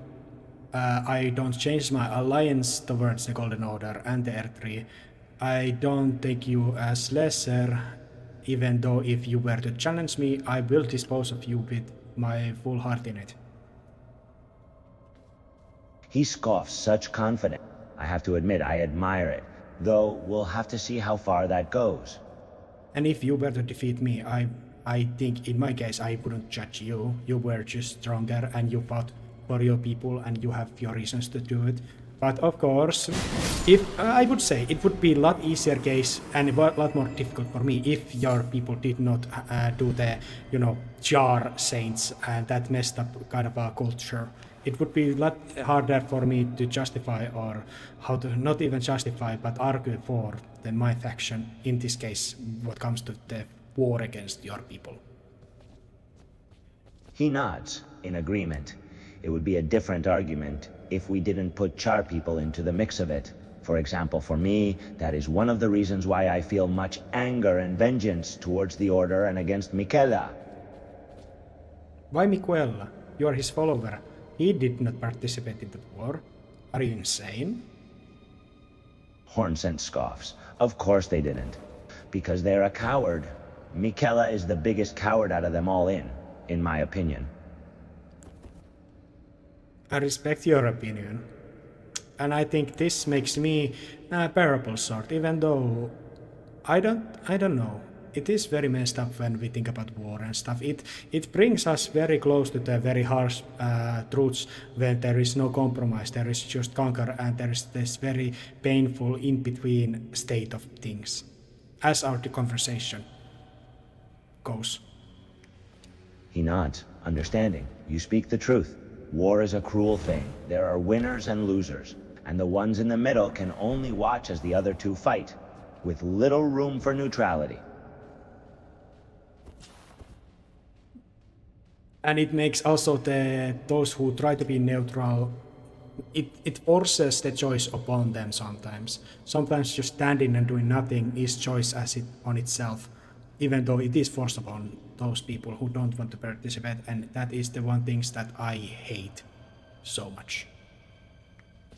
change my alliance towards the Golden Order and the R3, I don't take you as lesser, even though if you were to challenge me, I will dispose of you with my full heart in it. He scoffs such confidence. I have to admit, I admire it. Though, we'll have to see how far that goes. And if you were to defeat me, I think in my case I wouldn't judge you. You were just stronger and you fought for your people and you have your reasons to do it. But of course, if I would say it would be a lot easier case and a lot more difficult for me if your people did not do the, jar saints and that messed up kind of a culture. It would be a lot harder for me to justify, or how to not even justify, but argue for my faction in this case, what comes to the war against your people. He nods in agreement. It would be a different argument if we didn't put Char people into the mix of it. For example, for me, that is one of the reasons why I feel much anger and vengeance towards the Order and against Miquella. Why Miquella? You are his follower. He did not participate in the war. Are you insane? Hornsent scoffs. Of course they didn't. Because they're a coward. Miquella is the biggest coward out of them all in my opinion. I respect your opinion. And I think this makes me a bearable sort, even though I don't know. It is very messed up when we think about war and stuff. It brings us very close to the very harsh truths when there is no compromise, there is just conquer, and there is this very painful in-between state of things, as our conversation goes. He nods, understanding. You speak the truth. War is a cruel thing. There are winners and losers, and the ones in the middle can only watch as the other two fight, with little room for neutrality. And it makes also those who try to be neutral, it forces the choice upon them sometimes. Sometimes just standing and doing nothing is choice as it on itself, even though it is forced upon those people who don't want to participate, and that is the one thing that I hate so much.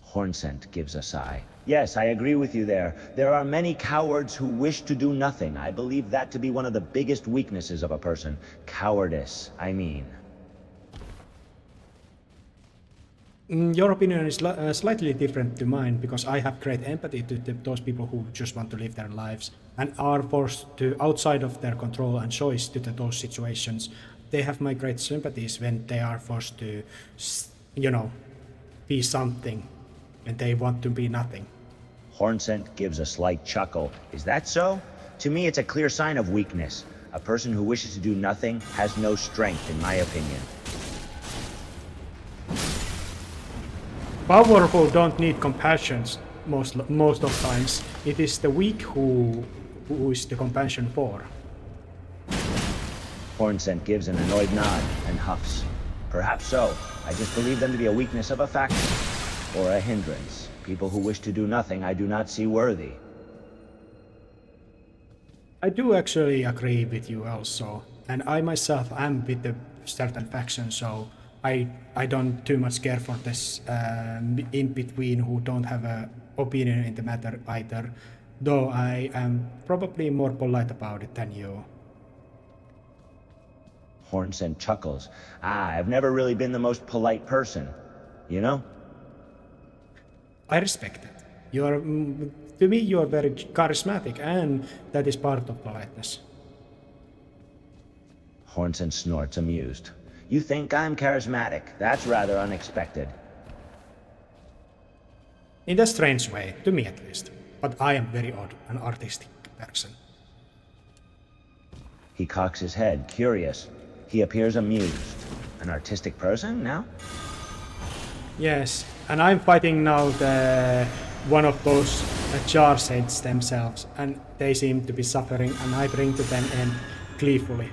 Hornsent gives a sigh. Yes, I agree with you there. There are many cowards who wish to do nothing. I believe that to be one of the biggest weaknesses of a person. Cowardice, I mean. Your opinion is slightly different to mine, because I have great empathy to those people who just want to live their lives and are forced to outside of their control and choice to those situations. They have my great sympathies when they are forced to, be something and they want to be nothing. Hornsent gives a slight chuckle. Is that so? To me, it's a clear sign of weakness. A person who wishes to do nothing has no strength, in my opinion. Powerful don't need compassion most of times. It is the weak who is the compassion for. Hornsent gives an annoyed nod and huffs. Perhaps so. I just believe them to be a weakness of a faction, or a hindrance. People who wish to do nothing I do not see worthy. I do actually agree with you also, and I myself am with the certain faction, so I don't too much care for this in between who don't have an opinion in the matter either, though I am probably more polite about it than you. Hornsent chuckles. I've never really been the most polite person, you know? I respect that. To me, you are very charismatic, and that is part of politeness. Hornsent snorts, amused. You think I'm charismatic? That's rather unexpected. In a strange way, to me at least. But I am very odd, an artistic person. He cocks his head, curious. He appears amused. An artistic person now? Yes, and I'm fighting now one of those jar saints themselves, and they seem to be suffering, and I bring to them in gleefully.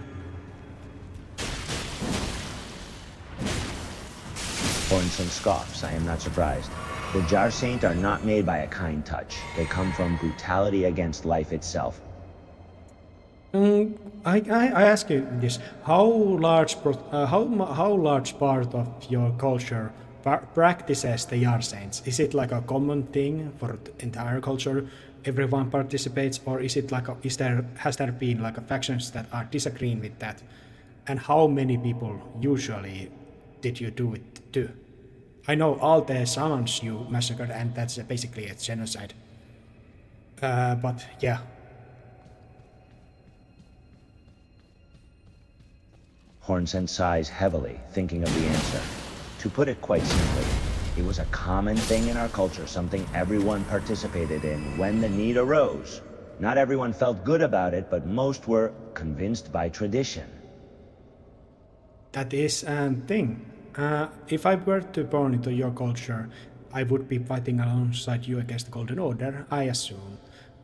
Hornsent scoffs. I am not surprised. The Jar Saint are not made by a kind touch. They come from brutality against life itself. I ask you this: how large part of your culture practices the Jar Saints? Is it like a common thing for the entire culture? Everyone participates, or is it like has there been like factions that are disagreeing with that? And how many people usually did you do it to? I know all the shamans you massacred, and that's basically a genocide. But yeah. Hornsent sighs heavily, thinking of the answer. To put it quite simply, it was a common thing in our culture, something everyone participated in when the need arose. Not everyone felt good about it, but most were convinced by tradition. That is a thing. If I were to born into your culture, I would be fighting alongside you against the Golden Order, I assume.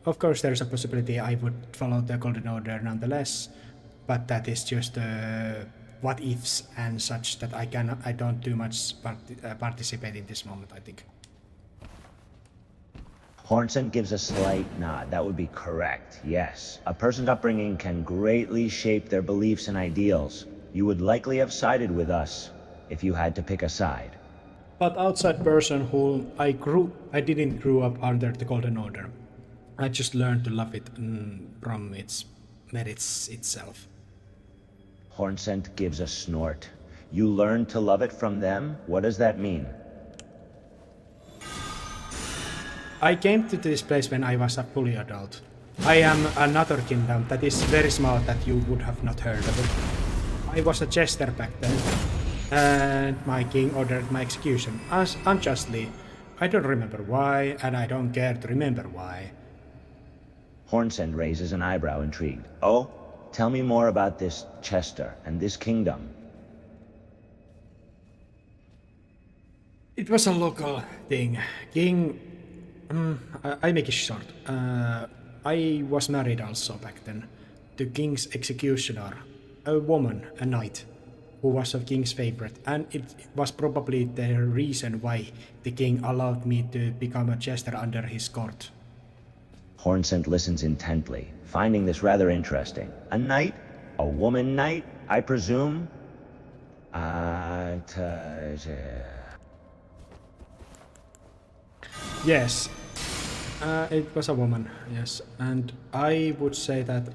Of course, there's a possibility I would follow the Golden Order nonetheless, but that is just what ifs and such that I don't do much participate in this moment, I think. Hornsent gives a slight nod. That would be correct, yes. A person's upbringing can greatly shape their beliefs and ideals. You would likely have sided with us if you had to pick a side. But outside person who I didn't grow up under the Golden Order. I just learned to love it from its merits itself. Hornsent gives a snort. You learned to love it from them? What does that mean? I came to this place when I was a fully adult. I am another kingdom that is very small that you would have not heard of it. I was a jester back then, and my king ordered my execution, as unjustly. I don't remember why, and I don't care to remember why. Hornsent raises an eyebrow, intrigued. Oh? Tell me more about this Chester and this kingdom. It was a local thing. I make it short. I was married also back then. The king's executioner, a woman, a knight, who was a king's favorite, and it was probably the reason why the king allowed me to become a jester under his court. Hornsent listens intently, finding this rather interesting. A knight? A woman knight, I presume? Yes, it was a woman, yes. And I would say that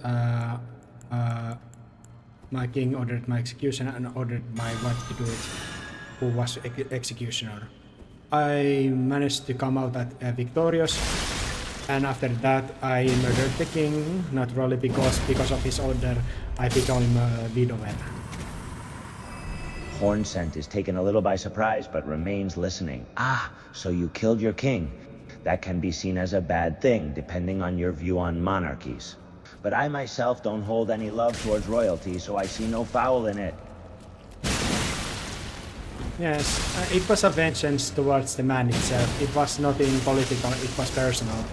my king ordered my execution and ordered my wife to do it, who was executioner. I managed to come out victorious, and after that I murdered the king, not really because of his order. I became a widower. Hornsent is taken a little by surprise, but remains listening. Ah, so you killed your king. That can be seen as a bad thing, depending on your view on monarchies. But I myself don't hold any love towards royalty, so I see no foul in it. Yes, it was a vengeance towards the man itself. It was nothing political, it was personal.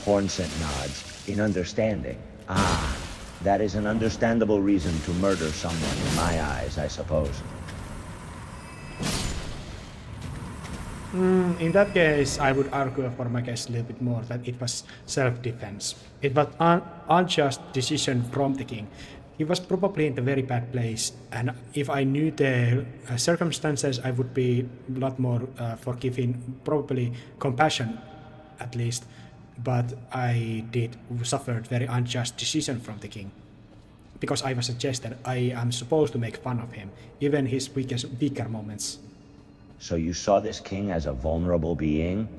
Hornsent nods, in understanding. Ah, that is an understandable reason to murder someone in my eyes, I suppose. In that case, I would argue for my case a little bit more that it was self-defense. It was an unjust decision from the king. He was probably in a very bad place, and if I knew the circumstances, I would be a lot more forgiving, probably compassion at least. But I suffered very unjust decision from the king. Because I was a jester, I am supposed to make fun of him, even his weaker moments. So you saw this king as a vulnerable being?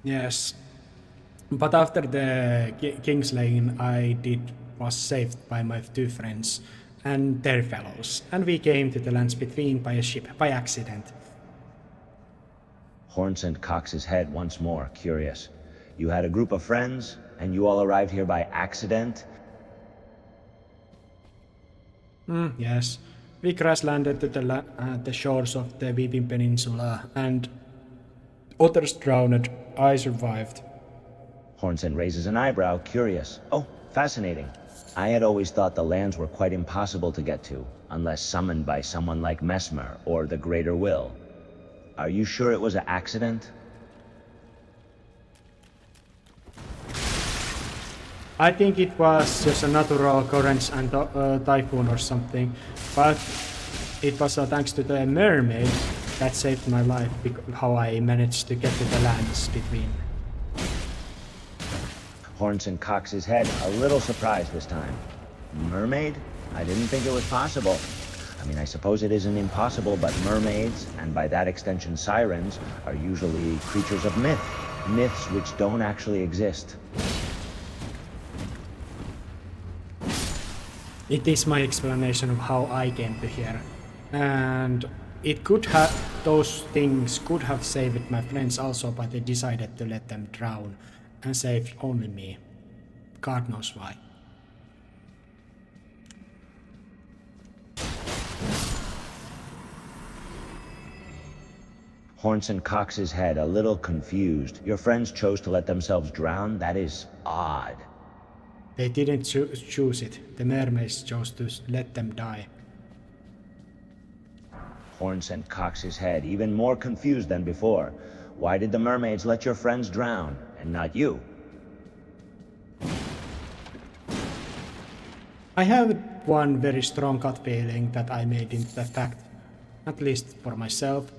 Yes. But after the Kingslaying, was saved by my two friends and their fellows, and we came to the lands between by a ship, by accident. Hornsent cocks his head once more, curious. You had a group of friends, and you all arrived here by accident? Yes. We crash landed to the shores of the Weeping Peninsula, and others drowned. I survived. Hornsent raises an eyebrow, curious. Oh, fascinating. I had always thought the lands were quite impossible to get to, unless summoned by someone like Mesmer or the Greater Will. Are you sure it was an accident? I think it was just a natural occurrence and typhoon or something, but it was thanks to the mermaid that saved my life, how I managed to get to the lands between. Hornsent cocks his head, a little surprised this time. Mermaid? I didn't think it was possible. I mean, I suppose it isn't impossible, but mermaids, and by that extension sirens, are usually creatures of myth. Myths which don't actually exist. It is my explanation of how I came to here. And it could have, those things could have saved my friends also, but they decided to let them drown and save only me. God knows why. Hornsent cocks his head, a little confused. Your friends chose to let themselves drown? That is odd. They didn't choose it. The mermaids chose to let them die. Hornsent cocks his head, even more confused than before. Why did the mermaids let your friends drown, and not you? I have one very strong gut feeling that I made in the fact, at least for myself.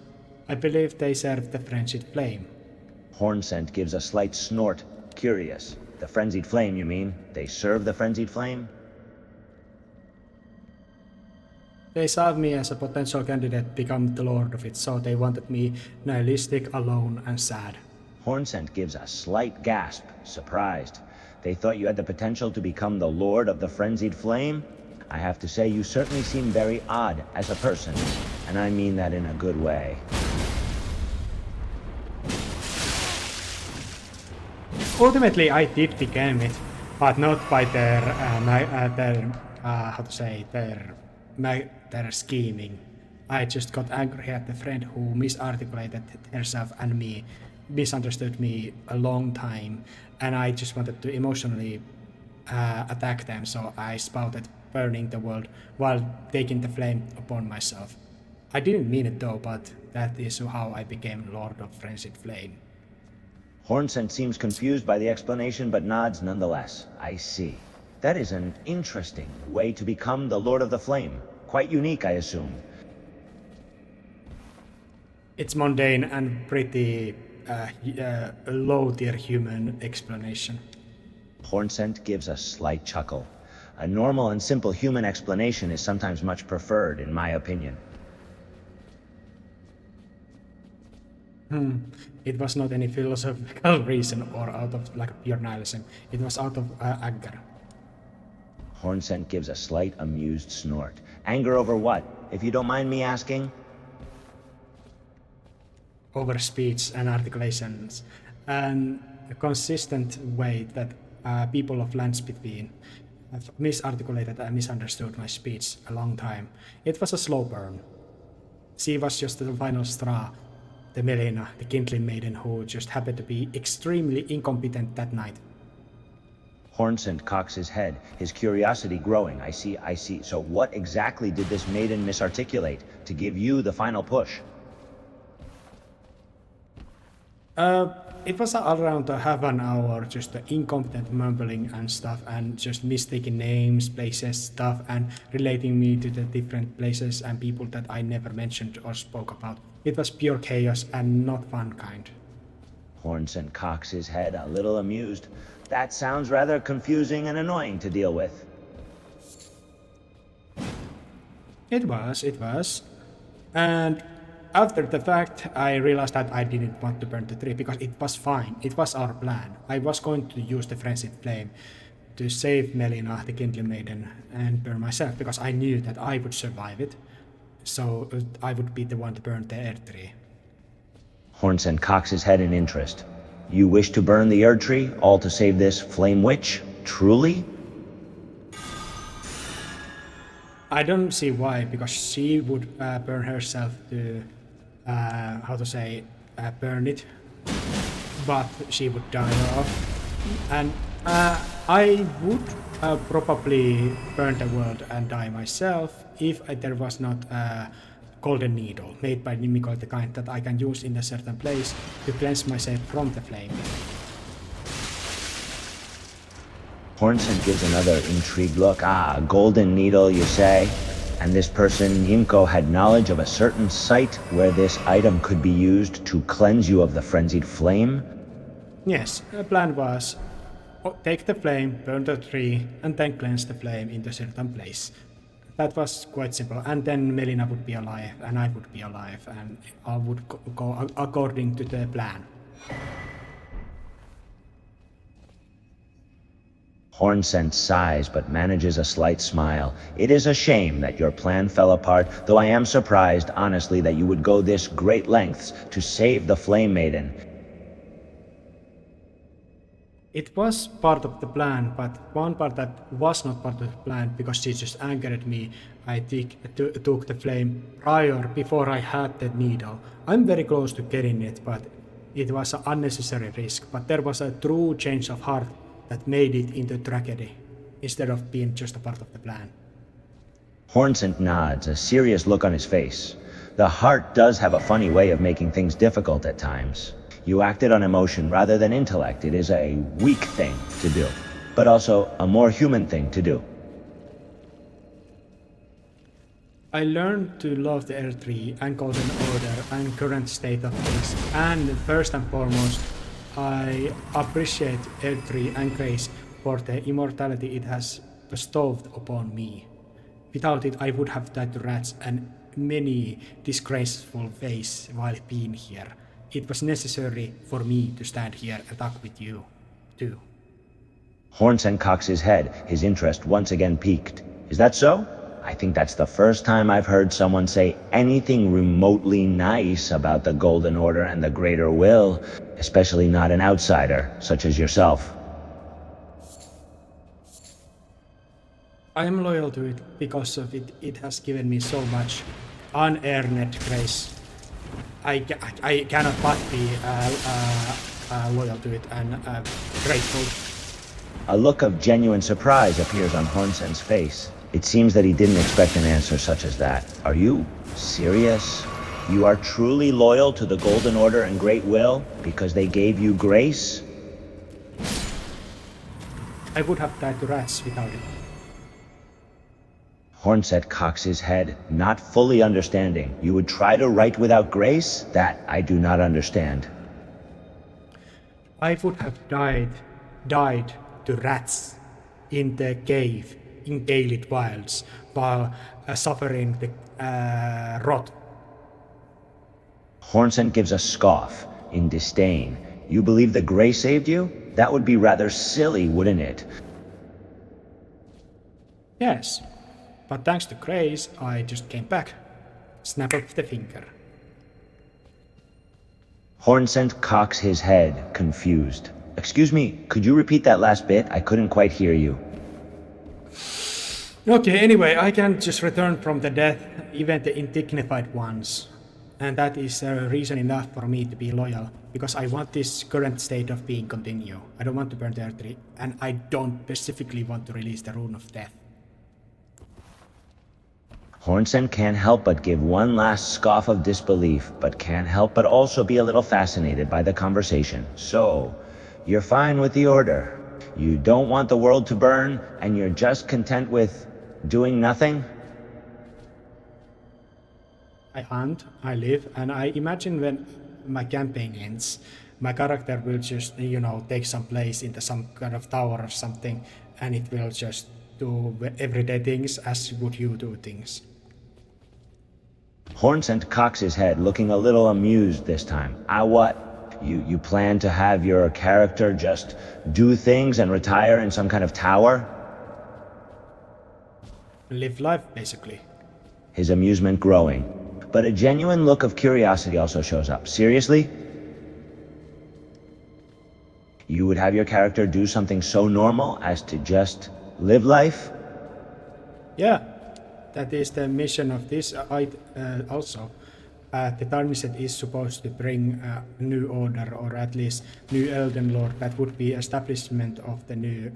I believe they serve the frenzied flame. Hornsent gives a slight snort, curious. The frenzied flame, you mean? They serve the frenzied flame? They saw me as a potential candidate to become the lord of it, so they wanted me nihilistic, alone, and sad. Hornsent gives a slight gasp, surprised. They thought you had the potential to become the lord of the frenzied flame? I have to say, you certainly seem very odd as a person, and I mean that in a good way. Ultimately, I did become it, but not by their scheming. I just got angry at the friend who misarticulated herself and me, misunderstood me a long time, and I just wanted to emotionally attack them, so I spouted burning the world while taking the flame upon myself. I didn't mean it though, but that is how I became Lord of Frenzied Flame. Hornsent seems confused by the explanation, but nods nonetheless. I see. That is an interesting way to become the Lord of the Flame. Quite unique, I assume. It's mundane and pretty low-tier human explanation. Hornsent gives a slight chuckle. A normal and simple human explanation is sometimes much preferred, in my opinion. It was not any philosophical reason or out of pure nihilism. It was out of anger. Hornsent gives a slight amused snort. Anger over what, if you don't mind me asking? Over speech and articulations, and a consistent way that people of lands between have misarticulated and misunderstood my speech a long time. It was a slow burn. She was just the final straw. The Melina, the kindling maiden who just happened to be extremely incompetent that night. Hornsent cocks his head, his curiosity growing. I see. So what exactly did this maiden misarticulate to give you the final push? It was around half an hour, just the incompetent mumbling and stuff, and just mistaking names, places, stuff, and relating me to the different places and people that I never mentioned or spoke about. It was pure chaos and not fun kind. Hornsent cocks his head, a little amused. That sounds rather confusing and annoying to deal with. It was. And after the fact, I realized that I didn't want to burn the tree because it was fine. It was our plan. I was going to use the frenzied flame to save Melina, the kindling maiden, and burn myself because I knew that I would survive it. So I would be the one to burn the Erd tree. Hornsent cocks his head in interest. You wish to burn the Erd tree, all to save this flame witch? Truly? I don't see why, because she would burn herself to, burn it, but she would die off. And I would probably burn the world and die myself if there was not a golden needle made by Nimico, the kind that I can use in a certain place to cleanse myself from the flame. Hornsent gives another intrigued look. Ah, a golden needle, you say? And this person, Yimko, had knowledge of a certain site where this item could be used to cleanse you of the frenzied flame? Yes, the plan was take the flame, burn the tree, and then cleanse the flame into a certain place. That was quite simple. And then Melina would be alive, and I would be alive, and I would go according to the plan. Hornsent sighs but manages a slight smile. It is a shame that your plan fell apart, though I am surprised, honestly, that you would go this great lengths to save the Flame Maiden. It was part of the plan, but one part that was not part of the plan, because she just angered me, I took the flame before I had the needle. I'm very close to getting it, but it was an unnecessary risk. But there was a true change of heart that made it into tragedy, instead of being just a part of the plan. Hornsent nods, a serious look on his face. The heart does have a funny way of making things difficult at times. You acted on emotion rather than intellect. It is a weak thing to do, but also a more human thing to do. I learned to love the Air Tree and Golden Order and current state of things, and first and foremost, I appreciate Air Tree and Grace for the immortality it has bestowed upon me. Without it, I would have died to rats and many disgraceful ways while being here. It was necessary for me to stand here and talk with you, too. Hornsent cocks his head, his interest once again piqued. Is that so? I think that's the first time I've heard someone say anything remotely nice about the Golden Order and the Greater Will, especially not an outsider, such as yourself. I am loyal to it because of it. It has given me so much unearned grace. I cannot but be loyal to it and grateful. A look of genuine surprise appears on Hornsent's face. It seems that he didn't expect an answer such as that. Are you serious? You are truly loyal to the Golden Order and Great Will because they gave you grace? I would have died to rats without it. Hornsent cocks his head, not fully understanding. You would try to write without grace? That I do not understand. I would have died to rats in the cave in Gaelic wilds while suffering the rot. Hornsent gives a scoff in disdain. You believe the grace saved you? That would be rather silly, wouldn't it? Yes. But thanks to Grace, I just came back. Snap of the finger. Hornsent cocks his head, confused. Excuse me, could you repeat that last bit? I couldn't quite hear you. Okay, anyway, I can just return from the death, even the indignified ones. And that is reason enough for me to be loyal, because I want this current state of being continue. I don't want to burn the Earth Tree, and I don't specifically want to release the Rune of Death. Hornsent can't help but give one last scoff of disbelief, but can't help but also be a little fascinated by the conversation. So, you're fine with the order. You don't want the world to burn, and you're just content with doing nothing? I hunt, I live, and I imagine when my campaign ends, my character will just, take some place into some kind of tower or something, and it will just do everyday things as would you do things. Hornsent cocks his head, looking a little amused this time. What? You plan to have your character just do things and retire in some kind of tower? Live life, basically. His amusement growing. But a genuine look of curiosity also shows up. Seriously? You would have your character do something so normal as to just live life? Yeah, that is the mission of this also. The Tarnished is supposed to bring a new order, or at least new Elden Lord. That would be establishment of the new,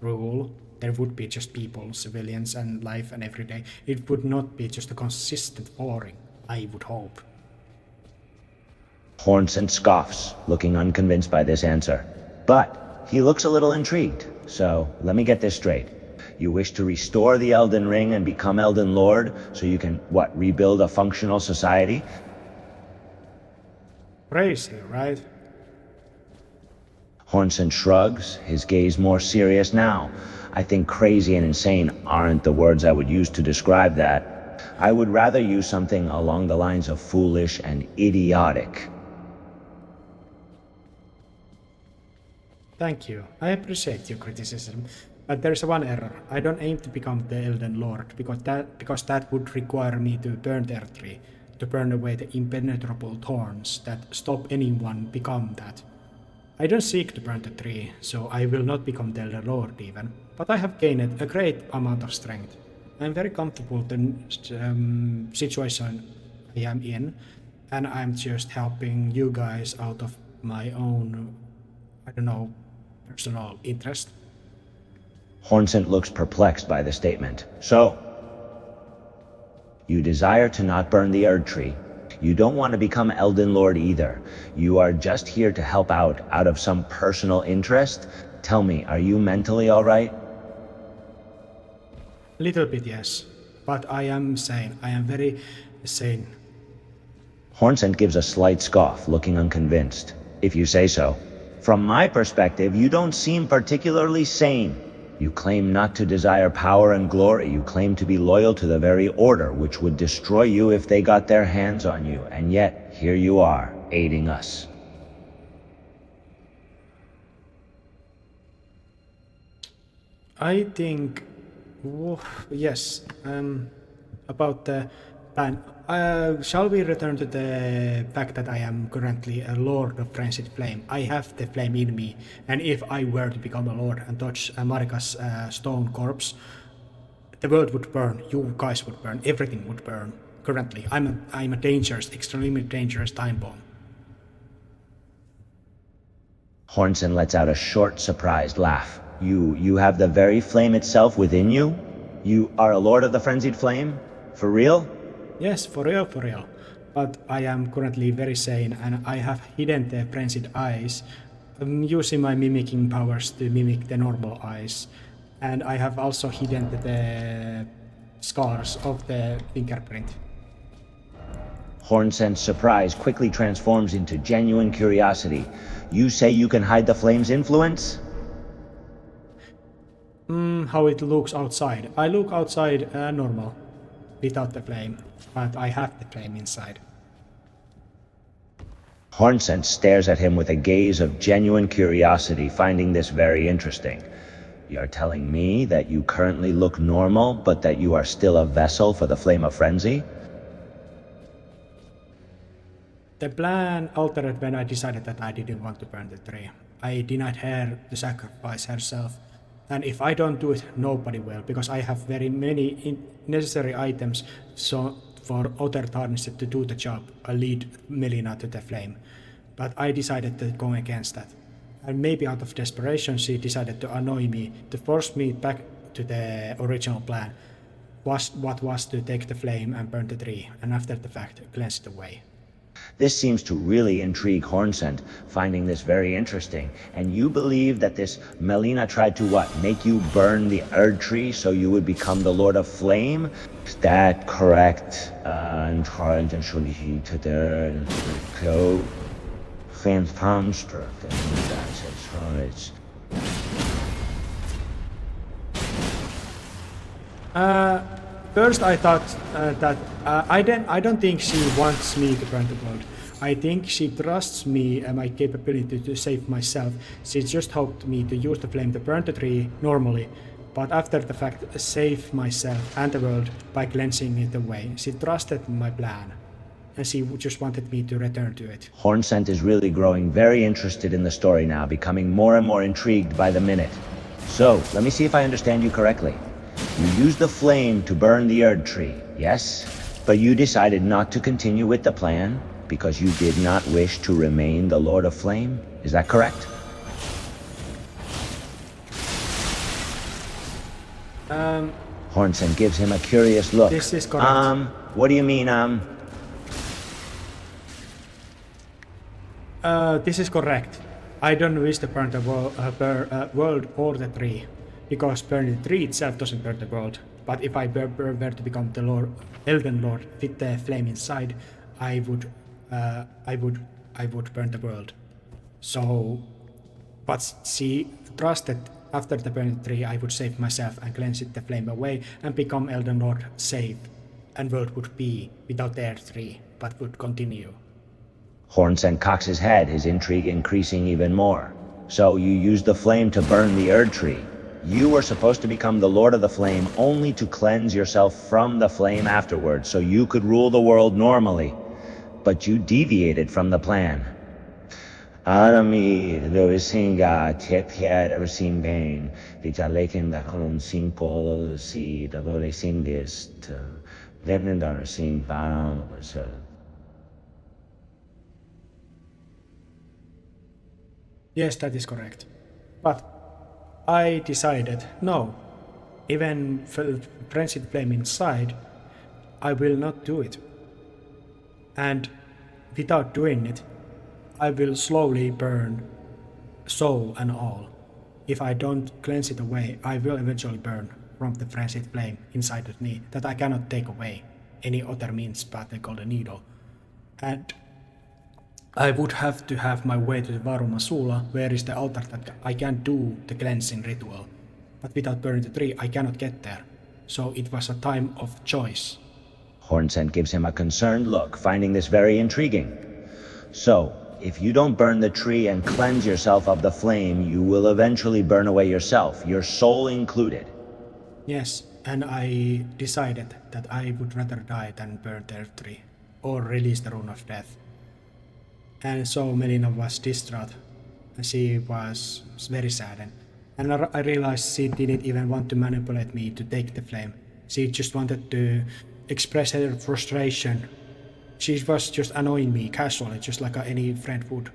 rule. There would be just people, civilians, and life and everyday. It would not be just a consistent warring, I would hope. Hornsent scoffs, looking unconvinced by this answer. But he looks a little intrigued, so let me get this straight. You wish to restore the Elden Ring and become Elden Lord, so you can, rebuild a functional society? Crazy, right? Hornsent shrugs, his gaze more serious now. I think crazy and insane aren't the words I would use to describe that. I would rather use something along the lines of foolish and idiotic. Thank you. I appreciate your criticism. But there's one error. I don't aim to become the Elden Lord, because that would require me to burn the Earth Tree, to burn away the impenetrable thorns that stop anyone become that. I don't seek to burn the tree, so I will not become the Elden Lord even, but I have gained a great amount of strength. I'm very comfortable with the situation I am in, and I'm just helping you guys out of my own, personal interest. Hornsent looks perplexed by the statement. So, you desire to not burn the Erd Tree. You don't want to become Elden Lord either. You are just here to help out of some personal interest? Tell me, are you mentally alright? Little bit, yes. But I am sane. I am very sane. Hornsent gives a slight scoff, looking unconvinced. If you say so. From my perspective, you don't seem particularly sane. You claim not to desire power and glory. You claim to be loyal to the very order, which would destroy you if they got their hands on you. And yet, here you are, aiding us. I think, yes, about the plan. Shall we return to the fact that I am currently a Lord of Frenzied Flame? I have the flame in me, and if I were to become a Lord and touch Marika's stone corpse, the world would burn, you guys would burn, everything would burn. Currently, I'm a dangerous, extremely dangerous time bomb. Hornsent lets out a short, surprised laugh. You have the very flame itself within you? You are a Lord of the Frenzied Flame? For real? Yes, for real. But I am currently very sane, and I have hidden the frenzied eyes, using my mimicking powers to mimic the normal eyes. And I have also hidden the scars of the fingerprint. Hornsent's surprise quickly transforms into genuine curiosity. You say you can hide the flame's influence? How it looks outside. I look outside normal, without the flame, but I have the flame inside. Hornsent stares at him with a gaze of genuine curiosity, finding this very interesting. You're telling me that you currently look normal, but that you are still a vessel for the Flame of Frenzy? The plan altered when I decided that I didn't want to burn the tree. I denied her to sacrifice herself, and if I don't do it, nobody will, because I have very many necessary items for other Tarnished to do the job, lead Melina to the flame. But I decided to go against that. And maybe out of desperation she decided to annoy me, to force me back to the original plan, what was to take the flame and burn the tree, and after the fact cleanse it away. This seems to really intrigue Hornsent, finding this very interesting. And you believe that this Melina tried to make you burn the Erd Tree so you would become the Lord of Flame? Is that correct? And tried to the Fantastic. First, I thought that I don't think she wants me to burn the world. I think she trusts me and my capability to save myself. She just hoped me to use the flame to burn the tree normally, but after the fact, save myself and the world by cleansing it away. She trusted my plan, and she just wanted me to return to it. Hornsent is really growing very interested in the story now, becoming more and more intrigued by the minute. So, let me see if I understand you correctly. You used the flame to burn the Erd tree, yes? But you decided not to continue with the plan because you did not wish to remain the Lord of Flame? Is that correct? Hornsent gives him a curious look. This is correct. What do you mean, This is correct. I don't wish to burn the world or the tree, because burning the tree itself doesn't burn the world. But if I were to become the Lord, Elden Lord with the flame inside, I would burn the world. So, but she trusted after the burning tree, I would save myself and cleanse it the flame away and become Elden Lord safe, and world would be without the Earth tree, but would continue. Hornsent cocks his head, his intrigue increasing even more. So you used the flame to burn the Erd tree. You were supposed to become the Lord of the Flame only to cleanse yourself from the flame afterwards, so you could rule the world normally. But you deviated from the plan. Arami Loisinga Tepiad Ersingain, Vitalekin the Hon Sing Polo Si, the Vole Singist, Levendar Sing Baum. Yes, that is correct. But I decided, no, even frenzied flame inside, I will not do it. And without doing it, I will slowly burn, soul and all. If I don't cleanse it away, I will eventually burn from the frenzied flame inside of me that I cannot take away any other means but the golden needle. And I would have to have my way to the Varuma Sula, where is the altar that I can do the cleansing ritual. But without burning the tree, I cannot get there. So it was a time of choice. Hornsent gives him a concerned look, finding this very intriguing. So, if you don't burn the tree and cleanse yourself of the flame, you will eventually burn away yourself, your soul included. Yes, and I decided that I would rather die than burn the Earth tree, or release the Rune of Death. And so Melina was distraught, and she was very saddened. And I realized she didn't even want to manipulate me to take the flame. She just wanted to express her frustration. She was just annoying me casually, just like any friend would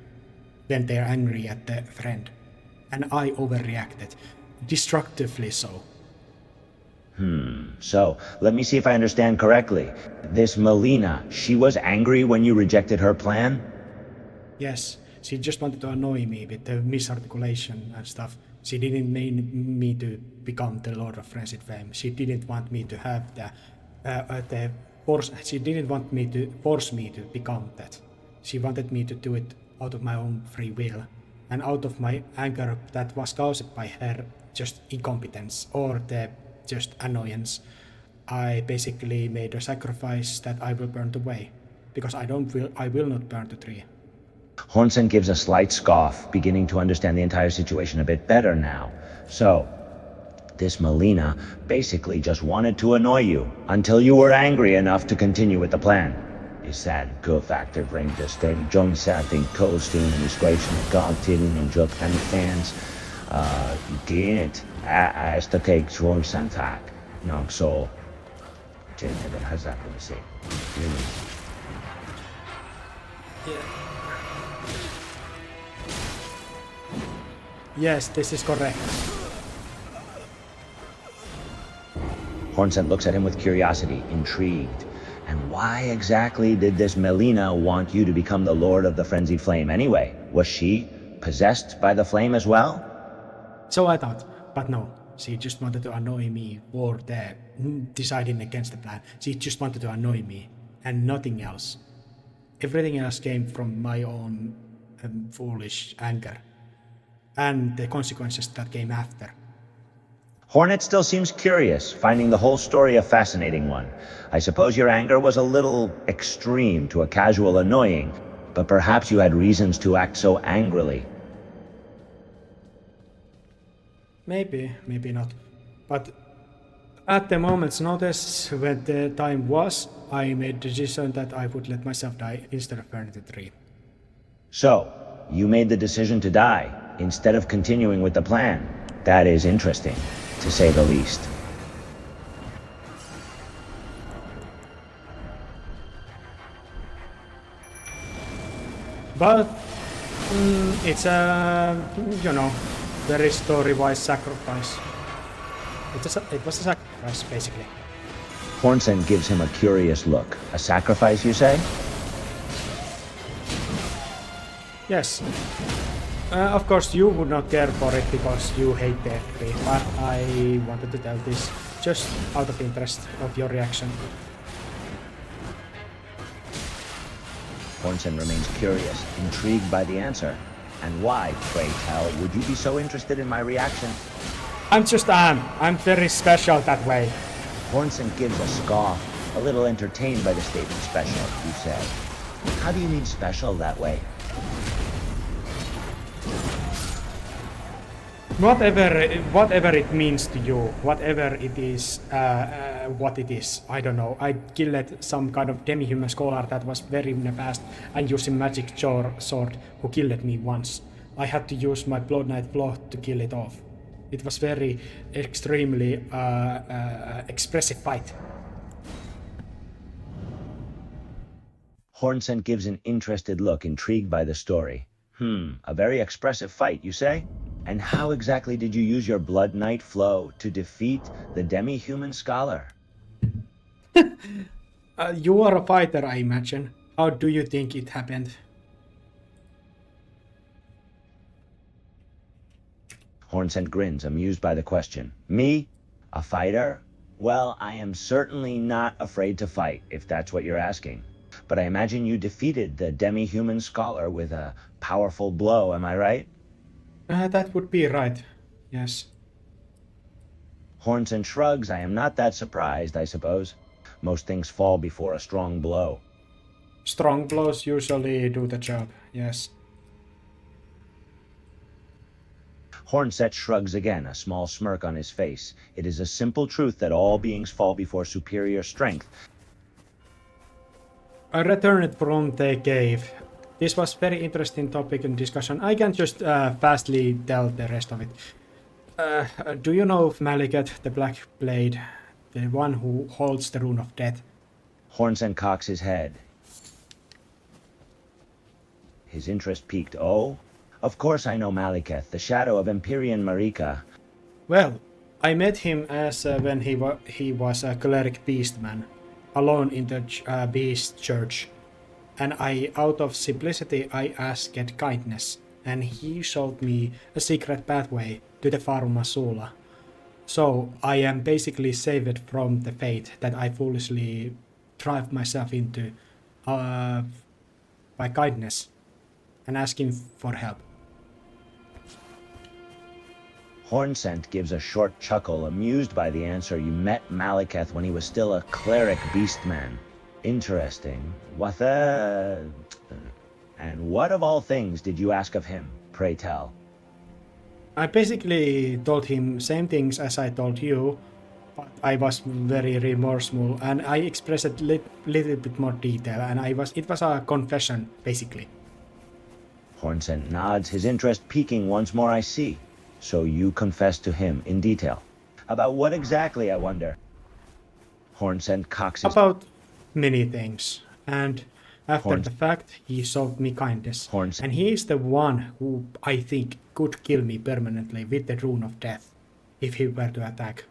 when they're angry at the friend. And I overreacted, destructively so. So, let me see if I understand correctly. This Melina, she was angry when you rejected her plan? Yes, she just wanted to annoy me with the misarticulation and stuff. She didn't mean me to become the Lord of Frenzied Flame. She didn't want me to have the force. She didn't want me to force me to become that. She wanted me to do it out of my own free will, and out of my anger that was caused by her just incompetence or the just annoyance. I basically made a sacrifice that I will burn away, because I will not burn the tree. Hornsent gives a slight scoff, beginning to understand the entire situation a bit better now. So, this Melina basically just wanted to annoy you until you were angry enough to continue with the plan. Is that good factor bring the state John Satin coasting and disgracing God tilling and joke and fans? Didn't as to take Hornsent attack. No, so has that been said? Yes, this is correct. Hornsent looks at him with curiosity, intrigued. And why exactly did this Melina want you to become the Lord of the Frenzied Flame anyway? Was she possessed by the flame as well? So I thought, but no. She just wanted to annoy me for the deciding against the plan. She just wanted to annoy me, and nothing else. Everything else came from my own foolish anger, and the consequences that came after. Hornet still seems curious, finding the whole story a fascinating one. I suppose your anger was a little extreme to a casual annoying, but perhaps you had reasons to act so angrily. Maybe, maybe not. But at the moment's notice, when the time was, I made the decision that I would let myself die instead of burning the tree. So, you made the decision to die, instead of continuing with the plan. That is interesting, to say the least. But it's a, very story-wise sacrifice. It was a sacrifice, basically. Hornsent gives him a curious look. A sacrifice, you say? Yes. Of course, you would not care for it because you hate the tree, but I wanted to tell this just out of interest of your reaction. Hornsent remains curious, intrigued by the answer. And why, pray tell, would you be so interested in my reaction? I'm very special that way. Hornsent gives a scoff, a little entertained by the statement special, you say. How do you mean special that way? Whatever it means to you, whatever it is, what it is, I don't know. I killed some kind of demi-human scholar that was very in the past and using magic sword who killed me once. I had to use my Blood Knight Claw to kill it off. It was very extremely expressive fight. Hornsent gives an interested look, intrigued by the story. A very expressive fight, you say? And how exactly did you use your Blood Knight flow to defeat the demi-human scholar? You are a fighter, I imagine. How do you think it happened? Hornsent grins, amused by the question. Me? A fighter? Well, I am certainly not afraid to fight, if that's what you're asking. But I imagine you defeated the demi-human scholar with a powerful blow, am I right? That would be right, yes. Hornsent shrugs. I am not that surprised, I suppose. Most things fall before a strong blow. Strong blows usually do the job, yes. Hornsent shrugs again, a small smirk on his face. It is a simple truth that all beings fall before superior strength. I returned from the cave. This was very interesting topic and discussion. I can just fastly tell the rest of it. Do you know of Malekith, the Black Blade, the one who holds the Rune of Death? Hornsent cocks his head. His interest piqued. Oh, of course I know Malekith, the shadow of Empyrean Marika. Well, I met him as when he was a cleric beastman, alone in the beast church. And out of simplicity, I asked kindness, and he showed me a secret pathway to the Farum Azula. So I am basically saved from the fate that I foolishly drive myself into by kindness and asking for help. Hornsent gives a short chuckle, amused by the answer. You met Malekith when he was still a cleric beastman. Interesting. And what of all things did you ask of him, pray tell? I basically told him same things as I told you, but I was very remorseful and I expressed a little bit more detail, and it was a confession, basically. Hornsent nods, his interest peaking once more, I see. So you confessed to him in detail. About what exactly, I wonder? Hornsent cocks his... About many things, and after the fact, he showed me kindness. And he is the one who, I think, could kill me permanently with the Rune of Death, if he were to attack.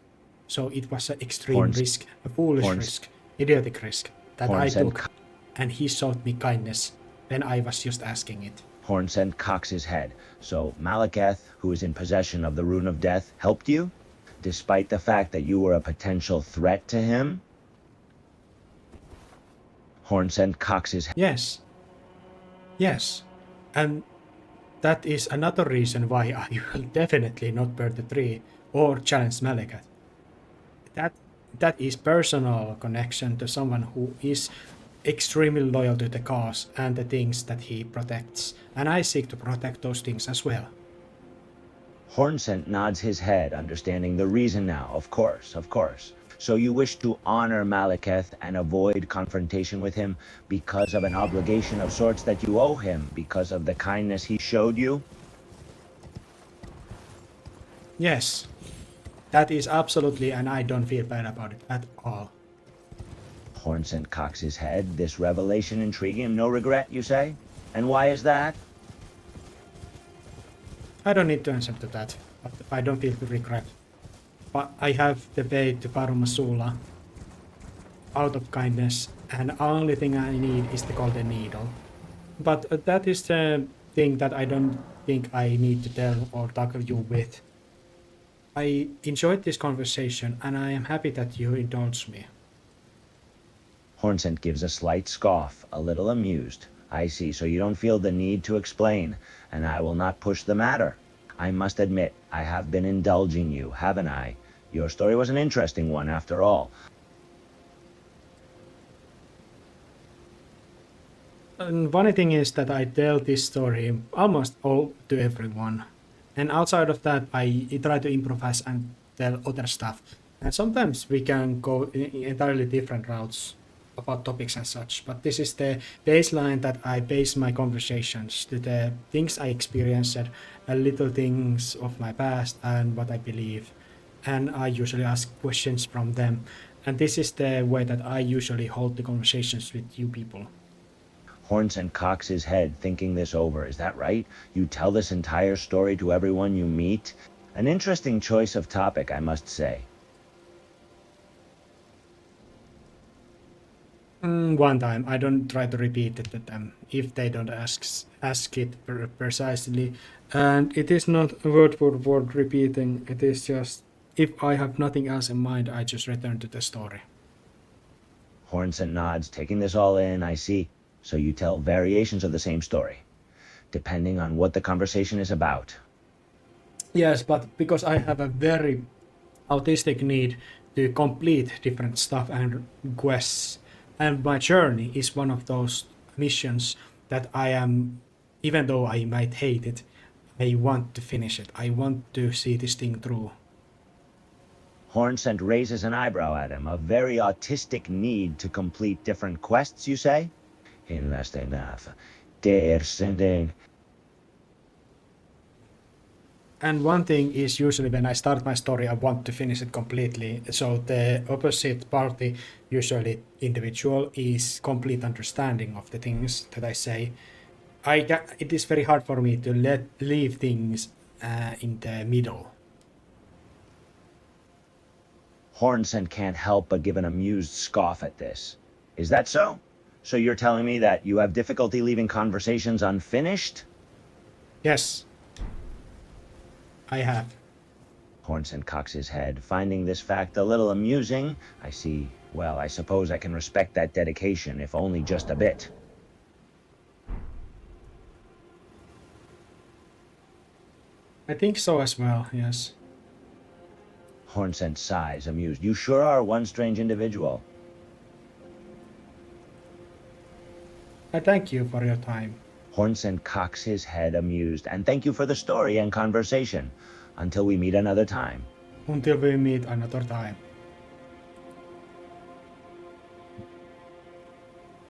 So it was an extreme risk, a foolish risk, idiotic risk, that I took. And he showed me kindness, when I was just asking it. Hornsent cocks his head. So Malekith, who is in possession of the Rune of Death, helped you? Despite the fact that you were a potential threat to him? Hornsent cocks his head. Yes. Yes. And that is another reason why I will definitely not burn the tree or challenge Malekith. That is personal connection to someone who is extremely loyal to the cause and the things that he protects, and I seek to protect those things as well. Hornsent nods his head, understanding the reason now. Of course, of course. So you wish to honor Malekith and avoid confrontation with him because of an obligation of sorts that you owe him, because of the kindness he showed you? Yes, that is absolutely, and I don't feel bad about it at all. Hornsent cocks his head. This revelation intriguing him. No regret, you say? And why is that? I don't need to answer to that, but I don't feel the regret. But I have the way to Parumasula out of kindness, and the only thing I need is the golden needle. But that is the thing that I don't think I need to tell or tackle you with. I enjoyed this conversation, and I am happy that you indulged me. Hornsent gives a slight scoff, a little amused. I see, so you don't feel the need to explain, and I will not push the matter. I must admit, I have been indulging you, haven't I? Your story was an interesting one, after all. And funny thing is that I tell this story almost all to everyone. And outside of that, I try to improvise and tell other stuff. And sometimes we can go in entirely different routes about topics and such. But this is the baseline that I base my conversations to the things I experienced, little things of my past and what I believe. And I usually ask questions from them. And this is the way that I usually hold the conversations with you people. Hornsent cocks his head, thinking this over. Is that right? You tell this entire story to everyone you meet? An interesting choice of topic, I must say. One time, I don't try to repeat it to them if they don't ask it precisely. And it is not word for word repeating, it is just, if I have nothing else in mind, I just return to the story. Hornsent nods, taking this all in. I see. So you tell variations of the same story, depending on what the conversation is about. Yes, but because I have a very autistic need to complete different stuff and quests, and my journey is one of those missions that I am, even though I might hate it, I want to finish it. I want to see this thing through. Hornsent raises an eyebrow at him. A very autistic need to complete different quests, you say? And one thing is, usually when I start my story, I want to finish it completely. So the opposite party, usually individual, is complete understanding of the things that I say. It is very hard for me to leave things in the middle. Hornsent can't help but give an amused scoff at this. Is that so? So you're telling me that you have difficulty leaving conversations unfinished? Yes, I have. Hornsent cocks his head, finding this fact a little amusing. I see. Well, I suppose I can respect that dedication, if only just a bit. I think so as well, yes. Hornsent sighs, amused. You sure are one strange individual. I thank you for your time. Hornsent cocks his head, amused. And thank you for the story and conversation. Until we meet another time. Until we meet another time.